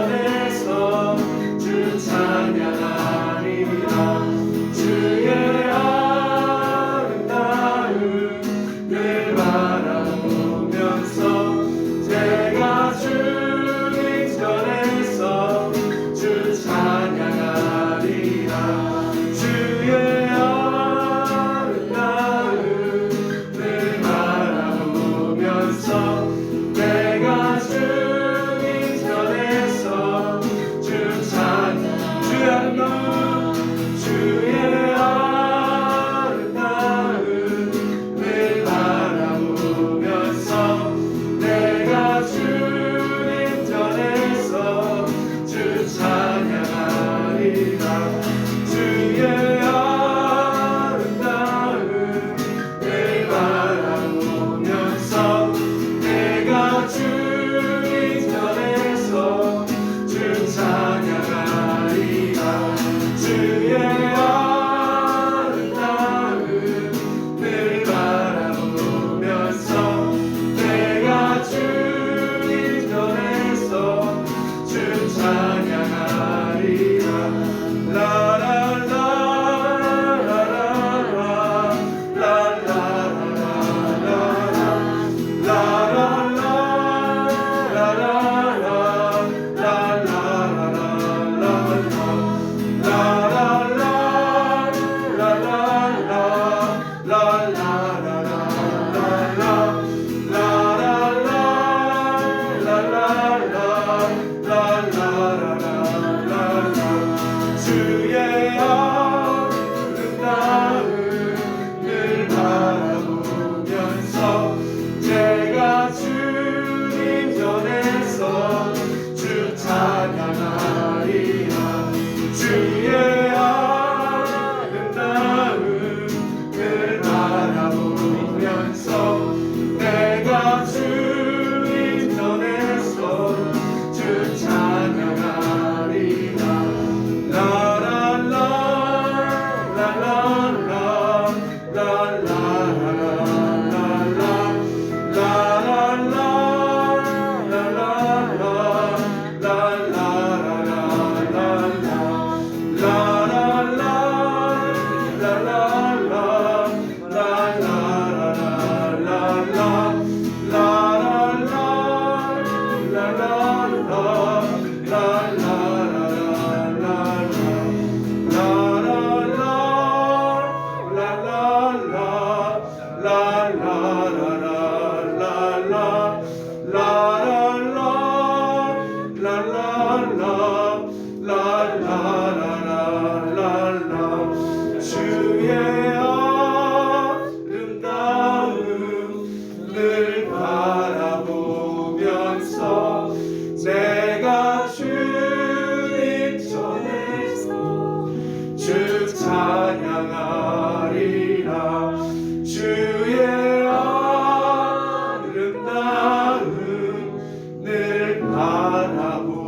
전에서 주 찬양하리라. 주의 아름다움을 바라보면서 제가 주님 전에서 주 찬양하리라. 주의 아름다움을 바라보면서 내가 주님 전에서 주 찬양. 주의 아름다움, 주의 아름다움을 바라보면서 내가 주님 전에서 주 찬양하리라. 주의 아름다움을 바라보면서 내가 주님 전에서 주 찬양하리라. 주의 아름다움을 바라보면서 내가 주님 전에서 주 찬양하리라. 주의 아름다움을 바라보면서 제가 주님 전에서 주 찬양하리라. 주의 아름다움을 바라보면서 내가 주님 전에서 주 찬양하리라. 주의 아름다움을 바라보면서 내가 주님 전에서 주 찬양하리라. 주의 아름다움을 바라보면서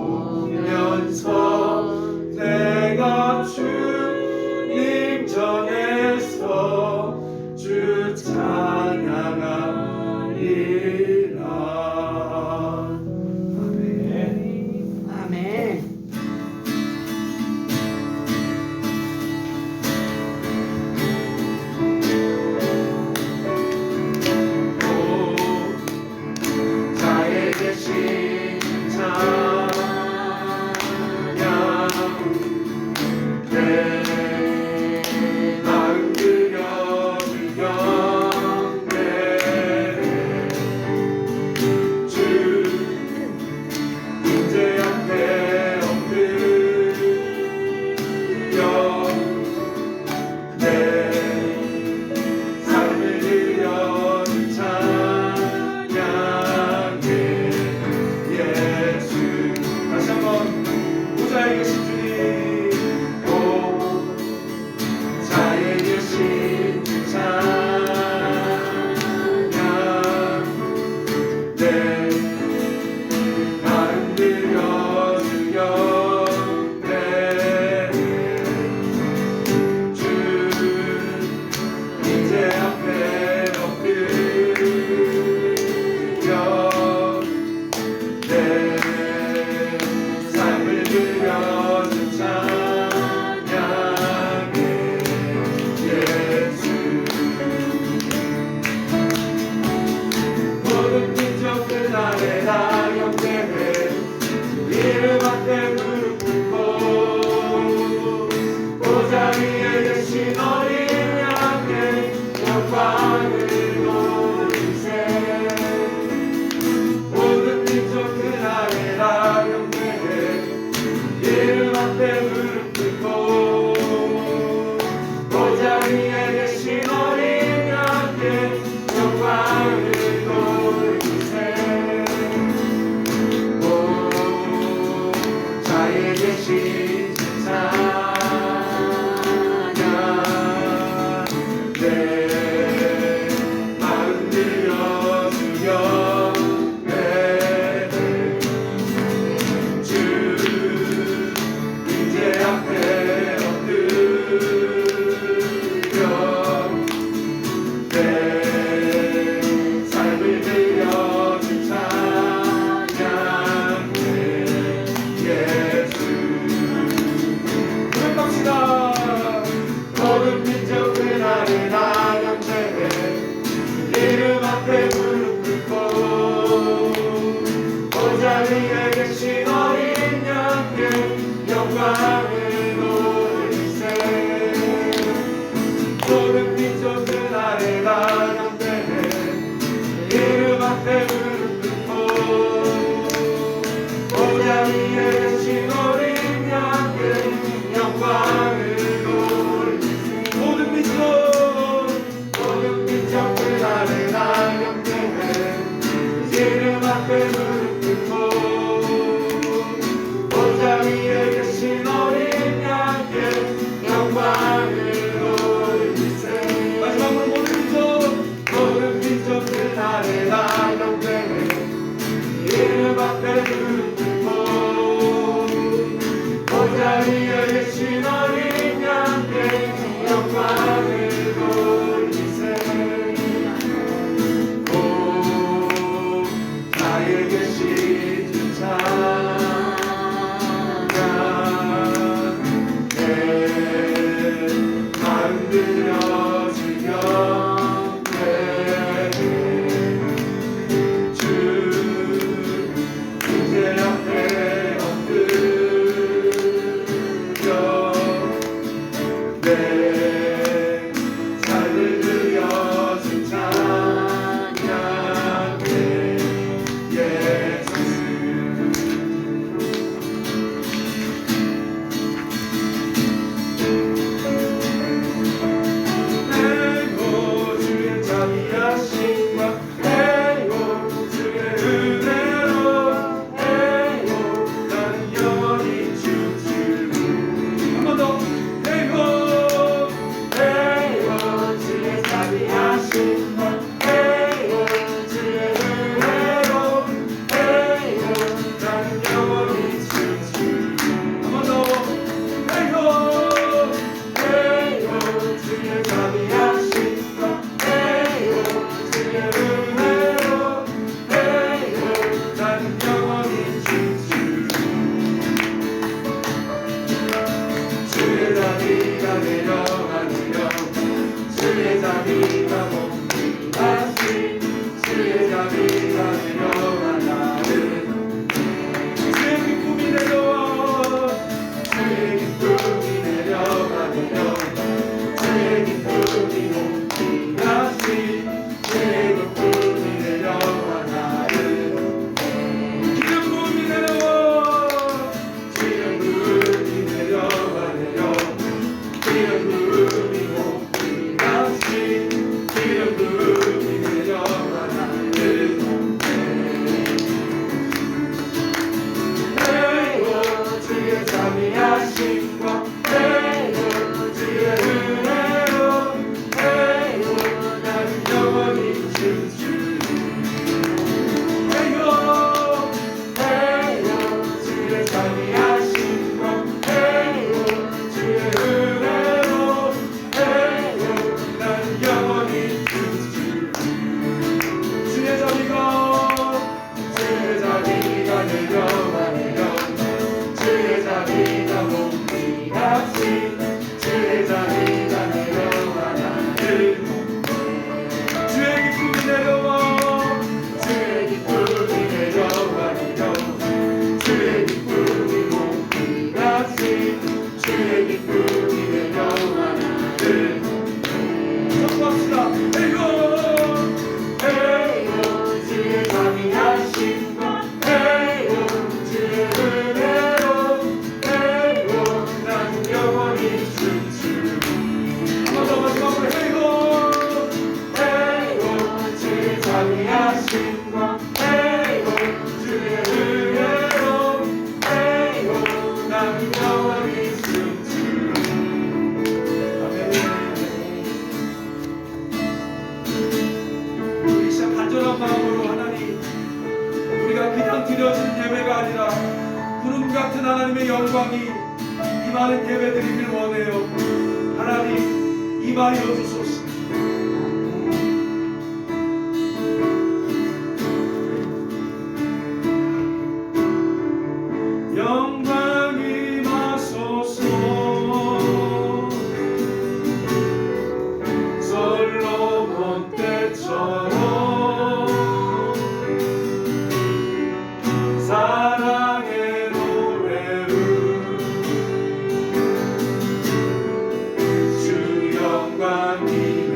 같은 하나님의 영광이 임하는 예배드리길 원해요. 하나님 임하여 주소서. 영광 임하소서. 솔로몬 때처럼 사랑의 노래를 주 영광 임하소서.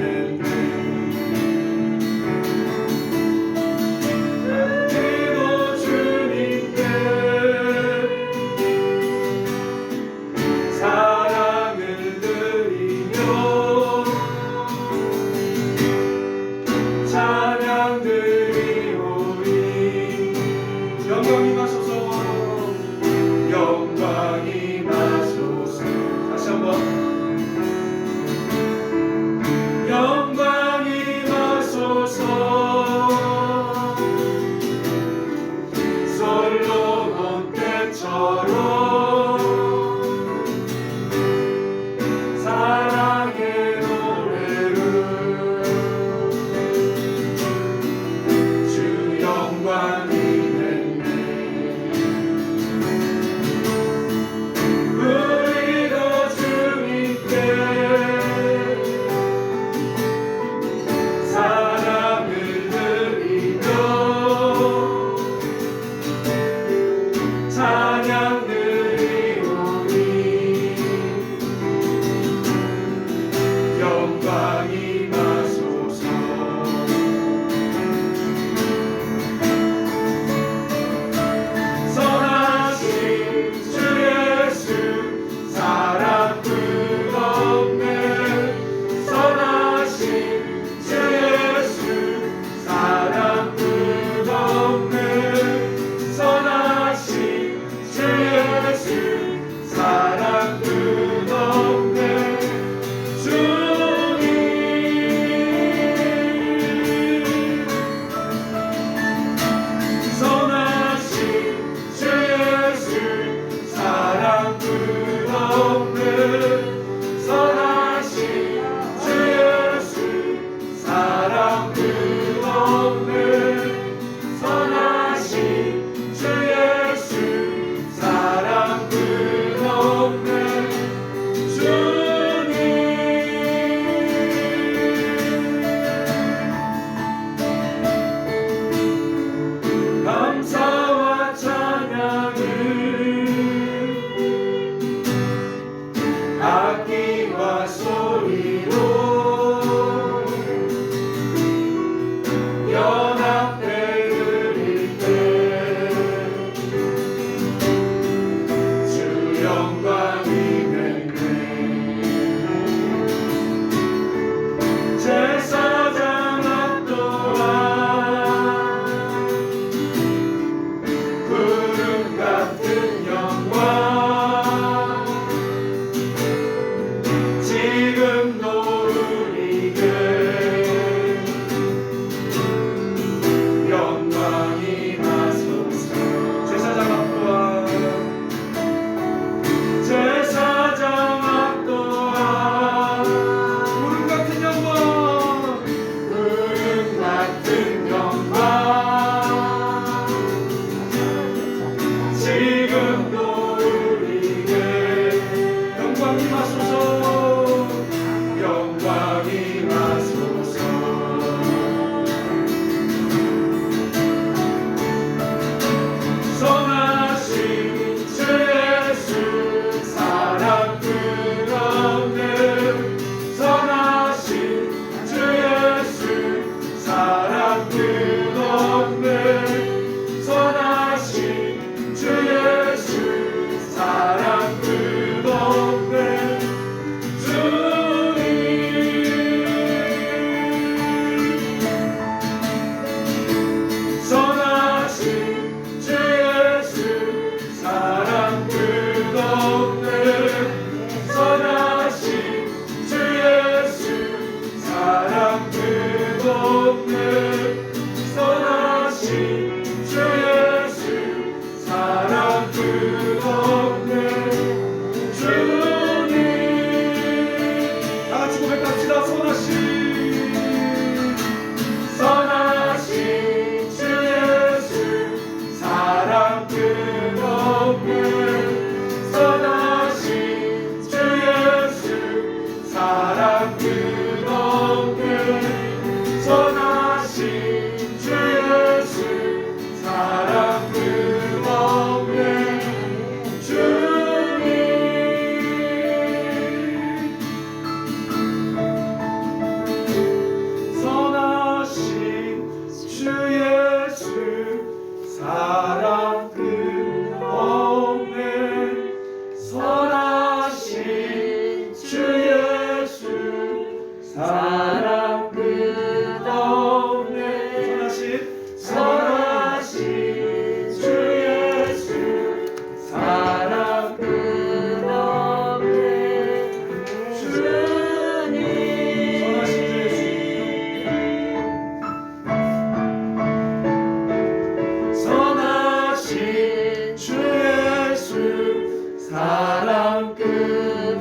사랑 끝없네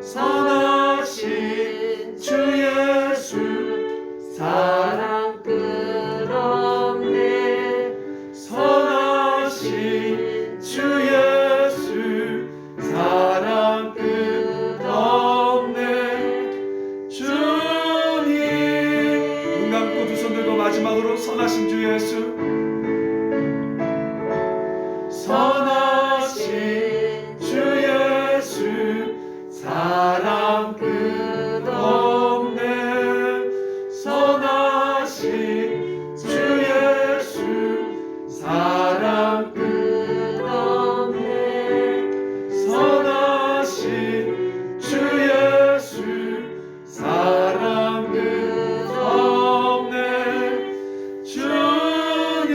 선하신 주 예수 사랑 끝없네 선하신 주 예수 사랑 끝없네 주님 눈 감고 두 손 들고 마지막으로 선하신 주 예수 선하신 주 예수 사랑 끝없네 선하신 주 예수 사랑 끝없네 선하신 주 예수 사랑 끝없네 주님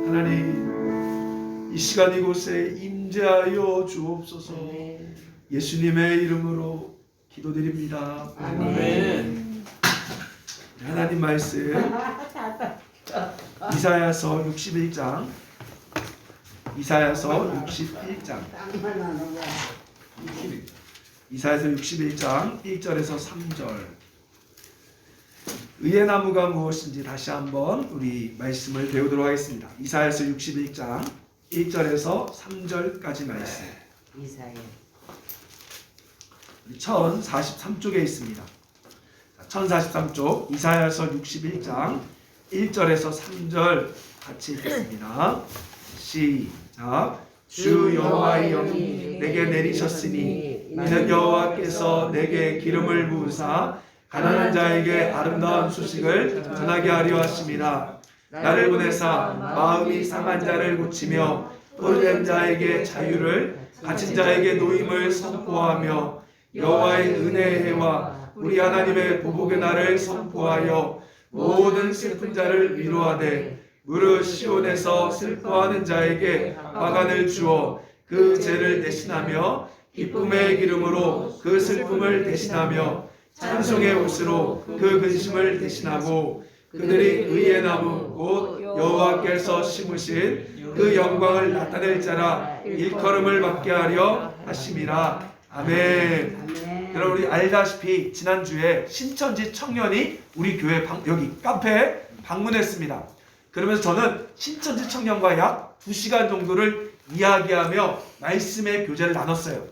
하나님 이 시간 이곳에 임재하여 주옵소서. 예수님의 이름으로 기도드립니다. 아멘. 하나님 말씀 이사야서 61장 이사야서 61장 이사야서 61장 1절에서 3절 의의 나무가 무엇인지 다시 한번 우리 말씀을 배우도록 하겠습니다. 이사야서 61장 1절에서 3절까지 말씀. 이사야 1043쪽에 있습니다. 1043쪽 이사야서 61장 1절에서 3절 같이 읽겠습니다. 시작. 주 여호와의 영이 내게 내리셨으니 이는 여호와께서 내게 기름을 부으사 가난한 자에게 아름다운 소식을 전하게 하려 하심이라. 나를 보내사 마음이 상한 자를 고치며 돌된 자에게 자유를 갇힌 자에게 노임을 선포하며 여호와의 은혜의 해와 우리 하나님의 보복의 날을 선포하여 모든 슬픈 자를 위로하되 무릇 시온에서 슬퍼하는 자에게 화관을 주어 그 죄를 대신하며 기쁨의 기름으로 그 슬픔을 대신하며 찬송의 옷으로 그 근심을 대신하고 그들이 의의 나무 곧 여호와께서 심으신 그 영광을 나타낼 자라 일컬음을 받게 하려 하심이라. 아멘. 여러분 우리 알다시피 지난주에 신천지 청년이 우리 교회 여기 카페에 방문했습니다. 그러면서 저는 신천지 청년과 약 2시간 정도를 이야기하며 말씀의 교제를 나눴어요.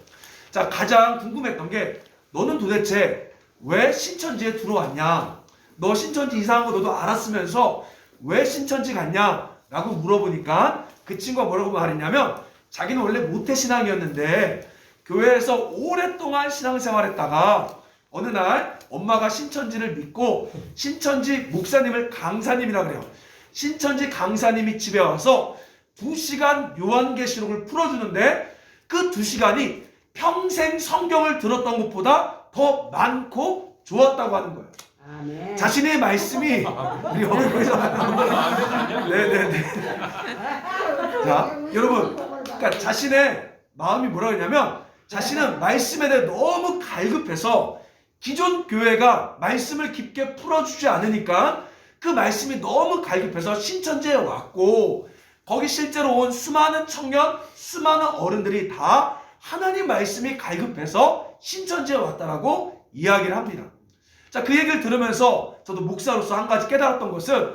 자, 가장 궁금했던 게 너는 도대체 왜 신천지에 들어왔냐? 너 신천지 이상한 거 너도 알았으면서 왜 신천지 갔냐? 라고 물어보니까 그 친구가 뭐라고 말했냐면 자기는 원래 모태신앙이었는데 교회에서 오랫동안 신앙생활했다가 어느 날 엄마가 신천지를 믿고 신천지 목사님을 강사님이라 그래요. 신천지 강사님이 집에 와서 2시간 요한계시록을 풀어주는데 그 2시간이 평생 성경을 들었던 것보다 더 많고 좋았다고 하는 거예요. 아멘. 자신의 말씀이 우리 여기서 네네네. 자, 여러분, 그러니까 자신의 마음이 뭐라 그러냐면 자신은 말씀에 대해 너무 갈급해서 기존 교회가 말씀을 깊게 풀어주지 않으니까 그 말씀이 너무 갈급해서 신천지에 왔고 거기 실제로 온 수많은 청년, 수많은 어른들이 다 하나님 말씀이 갈급해서 신천지에 왔다라고 이야기를 합니다. 자, 그 얘기를 들으면서 저도 목사로서 한 가지 깨달았던 것은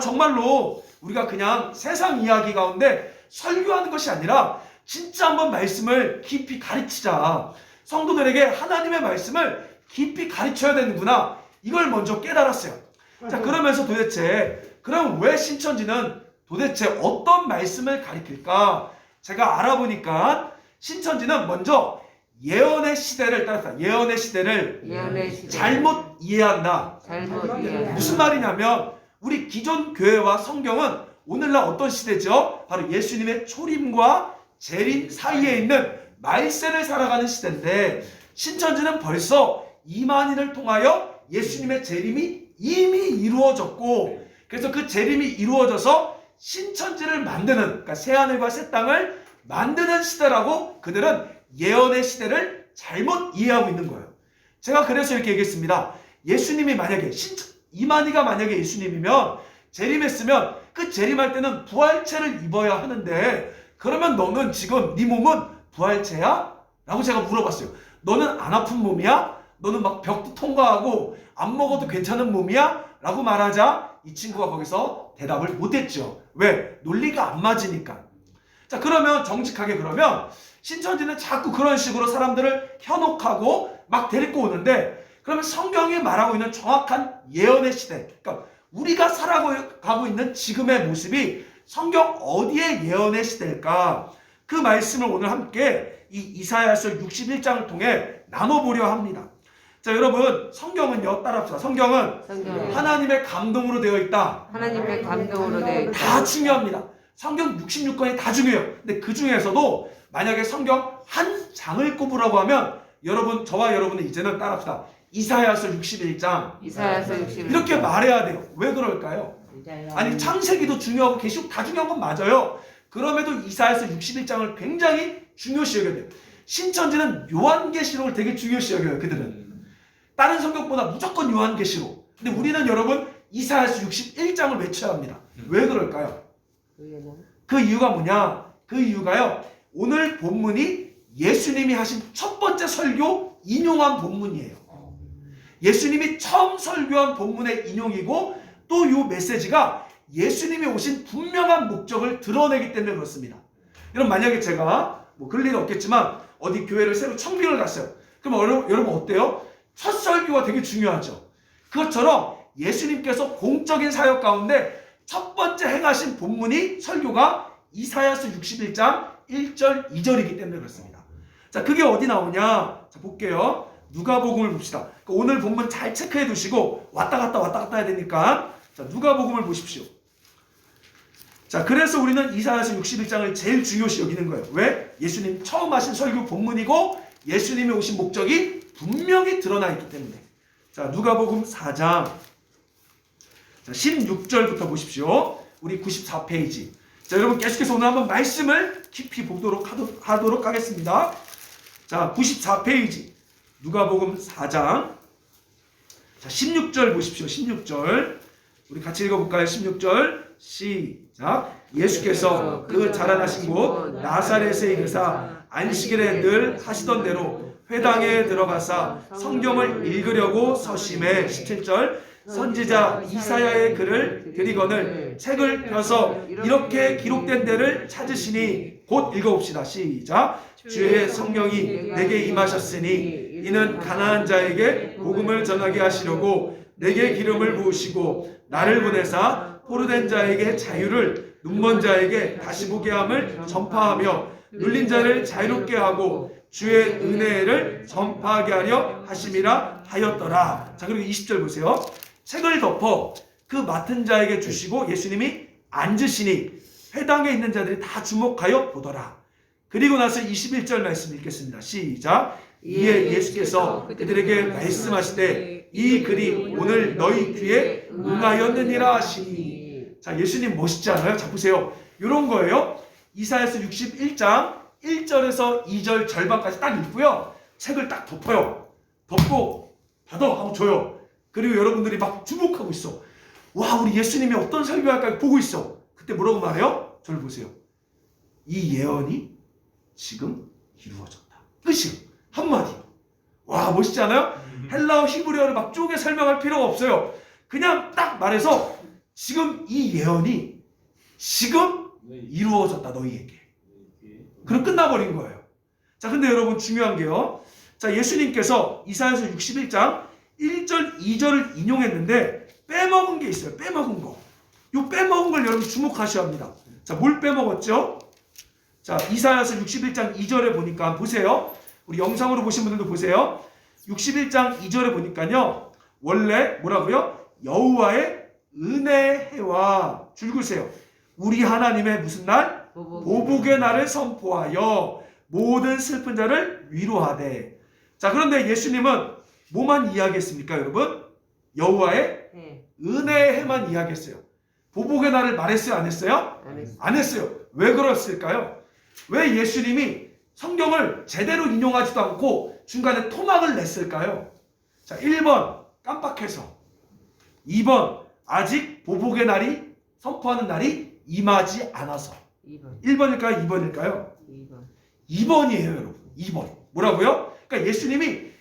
정말로 우리가 그냥 세상 이야기 가운데 설교하는 것이 아니라 진짜 한번 말씀을 깊이 가르치자. 성도들에게 하나님의 말씀을 깊이 가르쳐야 되는구나. 이걸 먼저 깨달았어요. 자, 그러면서 도대체 그럼 왜 신천지는 도대체 어떤 말씀을 가르칠까? 제가 알아보니까 신천지는 먼저 예언의 시대를 따랐다. 예언의 시대를 잘못 이해한다. 무슨 말이냐면 우리 기존 교회와 성경은 오늘날 어떤 시대죠? 바로 예수님의 초림과 재림 사이에 있는 말세를 살아가는 시대인데 신천지는 벌써 이만희를 통하여 예수님의 재림이 이미 이루어졌고 그래서 그 재림이 이루어져서 신천지를 만드는 그러니까 새하늘과 새 땅을 만드는 시대라고 그들은 예언의 시대를 잘못 이해하고 있는 거예요. 제가 그래서 이렇게 얘기했습니다. 예수님이 만약에 이만희가 만약에 예수님이면 재림했으면 그 재림할 때는 부활체를 입어야 하는데 그러면 너는 지금 네 몸은 부활체야? 라고 제가 물어봤어요. 너는 안 아픈 몸이야? 너는 막 벽도 통과하고 안 먹어도 괜찮은 몸이야? 라고 말하자 이 친구가 거기서 대답을 못했죠. 왜? 논리가 안 맞으니까. 자, 그러면 정직하게 그러면 신천지는 자꾸 그런 식으로 사람들을 현혹하고 막 데리고 오는데 그러면 성경이 말하고 있는 정확한 예언의 시대, 그러니까 우리가 살아가고 있는 지금의 모습이 성경 어디에 예언의 시대일까? 그 말씀을 오늘 함께 이 이사야서 61장을 통해 나눠보려 합니다. 자, 여러분, 성경은요, 따라합시다. 성경은 하나님의 감동으로 되어 있다. 하나님의 감동으로 되어 있다. 다 중요합니다. 성경 66권이 다 중요해요. 근데 그 중에서도 만약에 성경 한 장을 꼽으라고 하면 저와 여러분은 이제는 따라합시다. 이사야서 61장. 이사야서 61장. 이렇게 말해야 돼요. 왜 그럴까요? 아니, 창세기도 중요하고 계시록 다 중요한 건 맞아요. 그럼에도 이사야서 61장을 굉장히 중요시 여겨야 돼요. 신천지는 요한계시록을 되게 중요시 여겨요. 그들은. 다른 성경보다 무조건 요한계시록. 근데 우리는 여러분 이사야서 61장을 외쳐야 합니다. 왜 그럴까요? 그 이유가 뭐냐? 그 이유가요. 오늘 본문이 예수님이 하신 첫 번째 설교 인용한 본문이에요. 예수님이 처음 설교한 본문의 인용이고 또 이 메시지가 예수님이 오신 분명한 목적을 드러내기 때문에 그렇습니다. 여러분, 만약에 제가 그럴 일은 없겠지만 어디 교회를 새로 청빙을 갔어요. 그럼 여러분 어때요? 첫 설교가 되게 중요하죠. 그것처럼 예수님께서 공적인 사역 가운데 첫 번째 행하신 본문이 설교가 이사야서 61장 1절 2절이기 때문에 그렇습니다. 자, 그게 어디 나오냐? 자, 볼게요. 누가복음을 봅시다. 그러니까 오늘 본문 잘 체크해 두시고 왔다 갔다 해야 되니까. 자, 누가복음을 보십시오. 자, 그래서 우리는 이사야서 61장을 제일 중요시 여기는 거예요. 왜? 예수님 처음 하신 설교 본문이고 예수님이 오신 목적이 분명히 드러나 있기 때문에. 자, 누가복음 4장. 자, 16절부터 보십시오. 우리 94페이지. 자, 여러분 계속해서 오늘 한번 말씀을 깊이 보도록 하도록 하겠습니다. 자, 94페이지. 누가복음 4장. 자, 16절 보십시오. 16절. 우리 같이 읽어볼까요? 16절. 시작. 예수께서 그 자라나신 곳 나사렛에 이르사 안식일에 늘 하시던 대로 회당에 들어가사 성경을 읽으려고 서심해. 17절. 선지자 이사야의 글을 들이거늘 책을 펴서 이렇게 기록된 데를 찾으시니. 곧 읽어봅시다. 시작. 주의 성령이 내게 임하셨으니 이는 가난한 자에게 복음을 전하게 하시려고 내게 기름을 부으시고 나를 보내사 포로된 자에게 자유를, 눈먼 자에게 다시 보게 함을 전파하며 눌린 자를 자유롭게 하고 주의 은혜를 전파하게 하려 하심이라 하였더라. 자, 그리고 20절 보세요. 책을 덮어 그 맡은 자에게 주시고 예수님이 앉으시니 회당에 있는 자들이 다 주목하여 보더라. 그리고 나서 21절 말씀 읽겠습니다. 시작. 이에 예수께서 그들에게 말씀하시되 이 글이 오늘 너희 귀에 응하였느니라 하시니. 자, 예수님 멋있지 않아요? 자, 보세요. 이런 거예요. 이사야서 61장 1절에서 2절 절반까지 딱 읽고요. 책을 딱 덮어요. 덮고 받아 하고 줘요. 그리고 여러분들이 막 주목하고 있어. 와, 우리 예수님이 어떤 설교할까 보고 있어. 그때 뭐라고 말해요? 저를 보세요. 이 예언이 지금 이루어졌다. 끝이요. 한마디. 와, 멋있지 않아요? 헬라어 히브리어를 막 쪼개 설명할 필요가 없어요. 그냥 딱 말해서 지금 이 예언이 지금 이루어졌다, 너희에게. 그럼 끝나버린 거예요. 자, 근데 여러분 중요한 게요. 자, 예수님께서 이사야서 61장 1절, 2절을 인용했는데 빼먹은 게 있어요. 빼먹은 거. 요 빼먹은 걸 여러분 주목하셔야 합니다. 자, 뭘 빼먹었죠? 자, 이사야서 61장 2절에 보니까 보세요. 우리 영상으로 보신 분들도 보세요. 61장 2절에 보니까요. 원래 뭐라고요? 여호와의 은혜해와 줄글세요. 우리 하나님의 무슨 날? 보복의 날을 선포하여 모든 슬픈 자를 위로하되. 자, 그런데 예수님은 뭐만 이야기했습니까, 여러분? 여호와의 은혜해만 이야기했어요. 보복의 날을 말했어요, 안 했어요? 안 했어요. 왜 그랬을까요? 왜 예수님이 성경을 제대로 인용하지도 않고 중간에 토막을 냈을까요? 자, 1번 깜빡해서, 2번 아직 보복의 날이 선포하는 날이 임하지 않아서. 2번. 1번일까요? 2번일까요? 2번. 2번이에요, 여러분. 2번. 뭐라고요? 그러니까 예수님이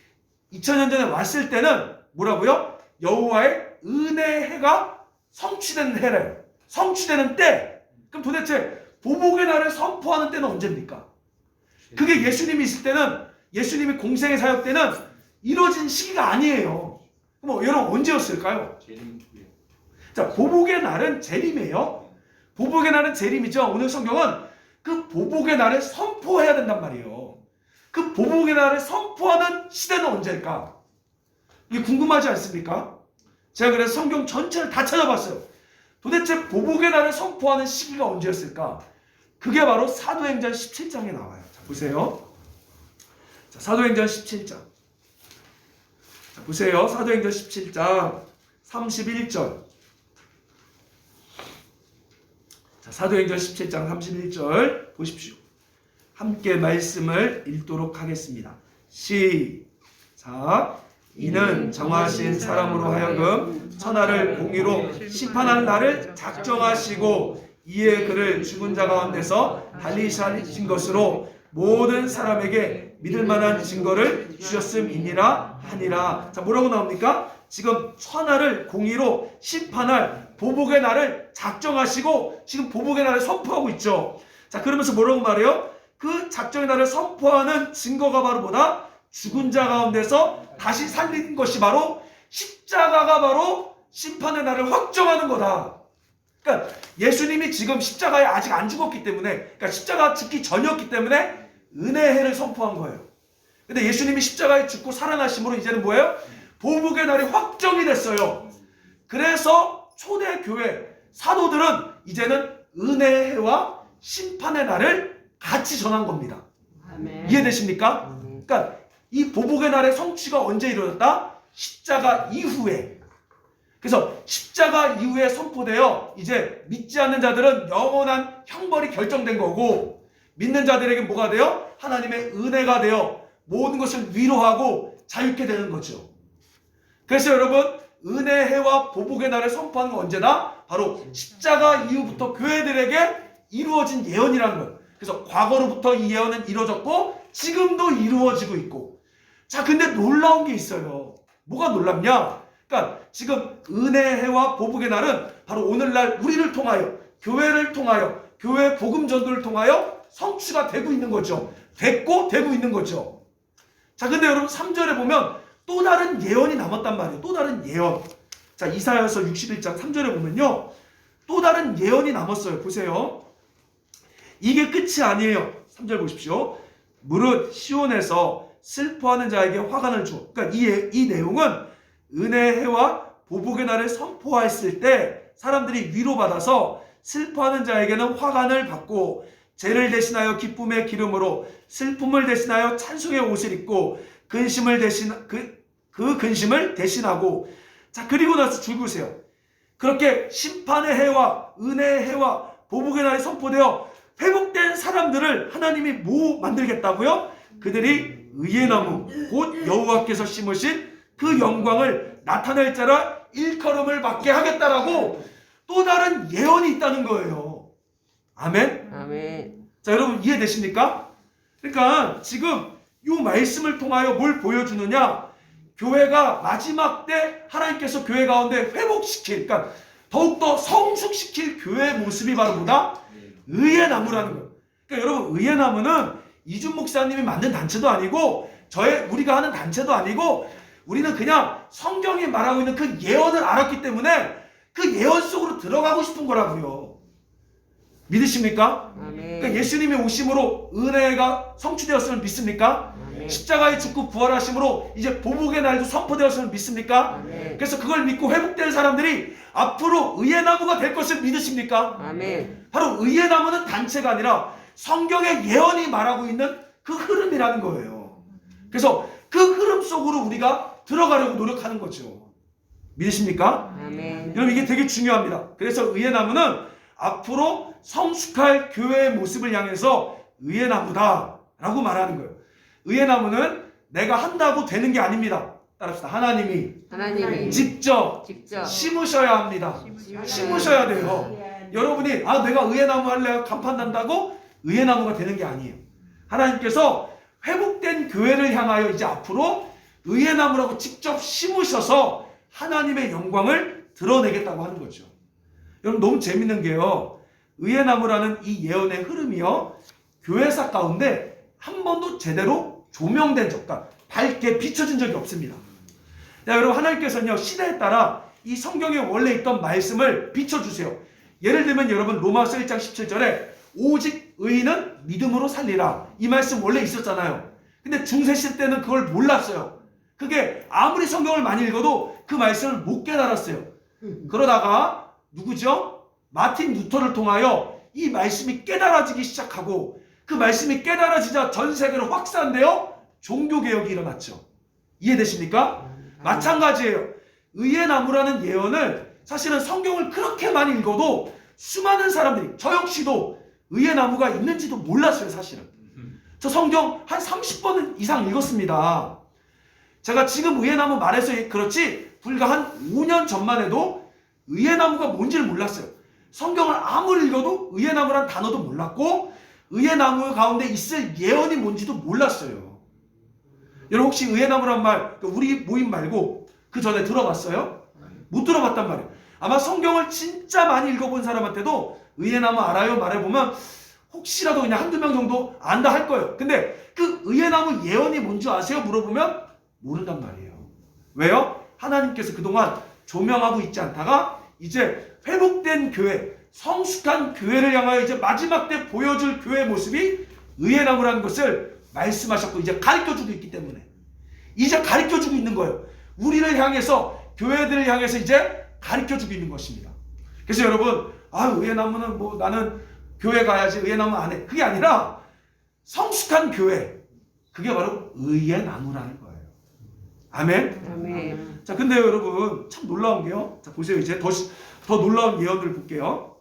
2000년 전에 왔을 때는 뭐라고요? 여호와의 은혜의 해가 성취되는 해래요. 성취되는 때. 그럼 도대체 보복의 날을 선포하는 때는 언제입니까? 그게 예수님이 있을 때는, 예수님이 공생의 사역 때는 이루어진 시기가 아니에요. 그럼 여러분 언제였을까요? 자, 보복의 날은 재림이에요. 보복의 날은 재림이죠. 오늘 성경은 그 보복의 날을 선포해야 된단 말이에요. 그 보복의 날을 선포하는 시대는 언제일까? 이게 궁금하지 않습니까? 제가 그래서 성경 전체를 다 찾아봤어요. 도대체 보복의 날을 선포하는 시기가 언제였을까? 그게 바로 사도행전 17장에 나와요. 자, 보세요. 자, 사도행전 17장. 자, 보세요. 사도행전 17장 31절. 자, 사도행전 17장 31절 보십시오. 함께 말씀을 읽도록 하겠습니다. 시작. 이는 정하신 사람으로 하여금 천하를 공의로 심판할 날을 작정하시고 이에 그를 죽은 자 가운데서 달리 살리신 것으로 모든 사람에게 믿을 만한 증거를 주셨음이니라 하니라. 자, 뭐라고 나옵니까? 지금 천하를 공의로 심판할 보복의 날을 작정하시고 지금 보복의 날을 선포하고 있죠. 자, 그러면서 뭐라고 말해요? 그 작정의 날을 선포하는 증거가 바로 뭐다? 죽은 자 가운데서 다시 살린 것이 바로 십자가가 바로 심판의 날을 확정하는 거다. 그러니까 예수님이 지금 십자가에 아직 안 죽었기 때문에, 그러니까 십자가 죽기 전이었기 때문에 은혜의 해를 선포한 거예요. 근데 예수님이 십자가에 죽고 살아나심으로 이제는 뭐예요? 보복의 날이 확정이 됐어요. 그래서 초대교회 사도들은 이제는 은혜의 해와 심판의 날을 같이 전한 겁니다. 아멘. 이해되십니까? 그러니까 이 보복의 날의 성취가 언제 이루어졌다? 십자가 이후에. 그래서 십자가 이후에 선포되어 이제 믿지 않는 자들은 영원한 형벌이 결정된 거고, 믿는 자들에게 뭐가 돼요? 하나님의 은혜가 되어 모든 것을 위로하고 자유케 되는 거죠. 그래서 여러분, 은혜의 해와 보복의 날을 선포하는 건 언제다? 바로 십자가 이후부터 교회들에게 이루어진 예언이라는 거예요. 그래서 과거로부터 이 예언은 이루어졌고 지금도 이루어지고 있고. 자, 근데 놀라운 게 있어요. 뭐가 놀랍냐? 그러니까 지금 은혜의 해와 보복의 날은 바로 오늘날 우리를 통하여, 교회를 통하여, 교회 복음 전도를 통하여 성취가 되고 있는 거죠. 됐고 되고 있는 거죠. 자, 근데 여러분 3절에 보면 또 다른 예언이 남았단 말이에요. 또 다른 예언. 자, 이사야서 61장 3절에 보면요, 또 다른 예언이 남았어요. 보세요. 이게 끝이 아니에요. 3절 보십시오. 무릇 시온에서 슬퍼하는 자에게 화관을 주어. 그러니까 이 내용은 은혜의 해와 보복의 날을 선포했을 때 사람들이 위로받아서 슬퍼하는 자에게는 화관을 받고 죄를 대신하여 기쁨의 기름으로 슬픔을 대신하여 찬송의 옷을 입고 근심을 그 근심을 대신하고. 자, 그리고 나서 줄 보세요. 그렇게 심판의 해와 은혜의 해와 보복의 날이 선포되어 회복된 사람들을 하나님이 뭐 만들겠다고요? 그들이 의의 나무 곧 여호와께서 심으신 그 영광을 나타낼 자라 일컬음을 받게 하겠다라고 또 다른 예언이 있다는 거예요. 아멘? 아멘. 자, 여러분 이해되십니까? 그러니까 지금 이 말씀을 통하여 뭘 보여주느냐? 교회가 마지막 때 하나님께서 교회 가운데 회복시킬, 그러니까 더욱더 성숙시킬 교회의 모습이 바로 뭐다? 의의 나무라는 거예요. 그러니까 여러분, 의의 나무는 이준 목사님이 만든 단체도 아니고 우리가 하는 단체도 아니고, 우리는 그냥 성경이 말하고 있는 그 예언을 알았기 때문에 그 예언 속으로 들어가고 싶은 거라고요. 믿으십니까? 아멘. 그러니까 예수님이 오심으로 은혜가 성취되었음을 믿습니까? 아멘. 십자가에 죽고 부활하심으로 이제 보복의 날도 선포되었음을 믿습니까? 아멘. 그래서 그걸 믿고 회복된 사람들이 앞으로 의의 나무가 될 것을 믿으십니까? 아멘. 바로 의의 나무는 단체가 아니라 성경의 예언이 말하고 있는 그 흐름이라는 거예요. 그래서 그 흐름 속으로 우리가 들어가려고 노력하는 거죠. 믿으십니까? 아멘. 여러분, 이게 되게 중요합니다. 그래서 의의 나무는 앞으로 성숙할 교회의 모습을 향해서 의의 나무다라고 말하는 거예요. 의의 나무는 내가 한다고 되는 게 아닙니다. 따라합시다. 하나님이 하나님이 직접 직접 심으셔야 합니다. 심으셔야 돼요. 여러분이 내가 의의 나무 할래요 간판 난다고 의의 나무가 되는 게 아니에요. 하나님께서 회복된 교회를 향하여 이제 앞으로 의의 나무라고 직접 심으셔서 하나님의 영광을 드러내겠다고 하는 거죠. 여러분 너무 재밌는 게요, 의의 나무라는 이 예언의 흐름이요, 교회사 가운데 한 번도 제대로 조명된 적과 밝게 비춰진 적이 없습니다. 자, 여러분 하나님께서는요 시대에 따라 이 성경에 원래 있던 말씀을 비춰주세요. 예를 들면 여러분 로마서 1장 17절에 오직 의인은 믿음으로 살리라, 이 말씀 원래 있었잖아요. 근데 중세시대 때는 그걸 몰랐어요. 그게 아무리 성경을 많이 읽어도 그 말씀을 못 깨달았어요. 그러다가 누구죠? 마틴 루터를 통하여 이 말씀이 깨달아지기 시작하고, 그 말씀이 깨달아지자 전 세계로 확산되어 종교개혁이 일어났죠. 이해되십니까? 마찬가지예요. 의의 나무라는 예언을 사실은 성경을 그렇게 많이 읽어도 수많은 사람들이, 저 역시도 의의 나무가 있는지도 몰랐어요. 사실은 저 성경 한 30번 이상 읽었습니다. 제가 지금 의의 나무 말해서 그렇지 불과 한 5년 전만 해도 의의 나무가 뭔지를 몰랐어요. 성경을 아무리 읽어도 의의 나무란 단어도 몰랐고 의의 나무 가운데 있을 예언이 뭔지도 몰랐어요. 여러분 혹시 의의 나무란 말 우리 모임 말고 그 전에 들어봤어요? 못 들어봤단 말이에요. 아마 성경을 진짜 많이 읽어본 사람한테도 의의 나무 알아요? 말해보면 혹시라도 그냥 한두 명 정도 안다 할 거예요. 근데 그 의의 나무 예언이 뭔지 아세요? 물어보면 모른단 말이에요. 왜요? 하나님께서 그동안 조명하고 있지 않다가 이제 회복된 교회, 성숙한 교회를 향하여 이제 마지막 때 보여줄 교회의 모습이 의의 나무라는 것을 말씀하셨고 이제 가르쳐주고 있기 때문에 이제 가르쳐주고 있는 거예요. 우리를 향해서, 교회들을 향해서 이제 가르쳐주고 있는 것입니다. 그래서 여러분 의의 나무는 뭐 나는 교회 가야지 의의 나무 안 해, 그게 아니라 성숙한 교회, 그게 바로 의의 나무라는 거예요. 아멘. 아멘. 자, 근데 여러분 참 놀라운 게요. 자, 보세요. 이제 더 놀라운 예언을 볼게요.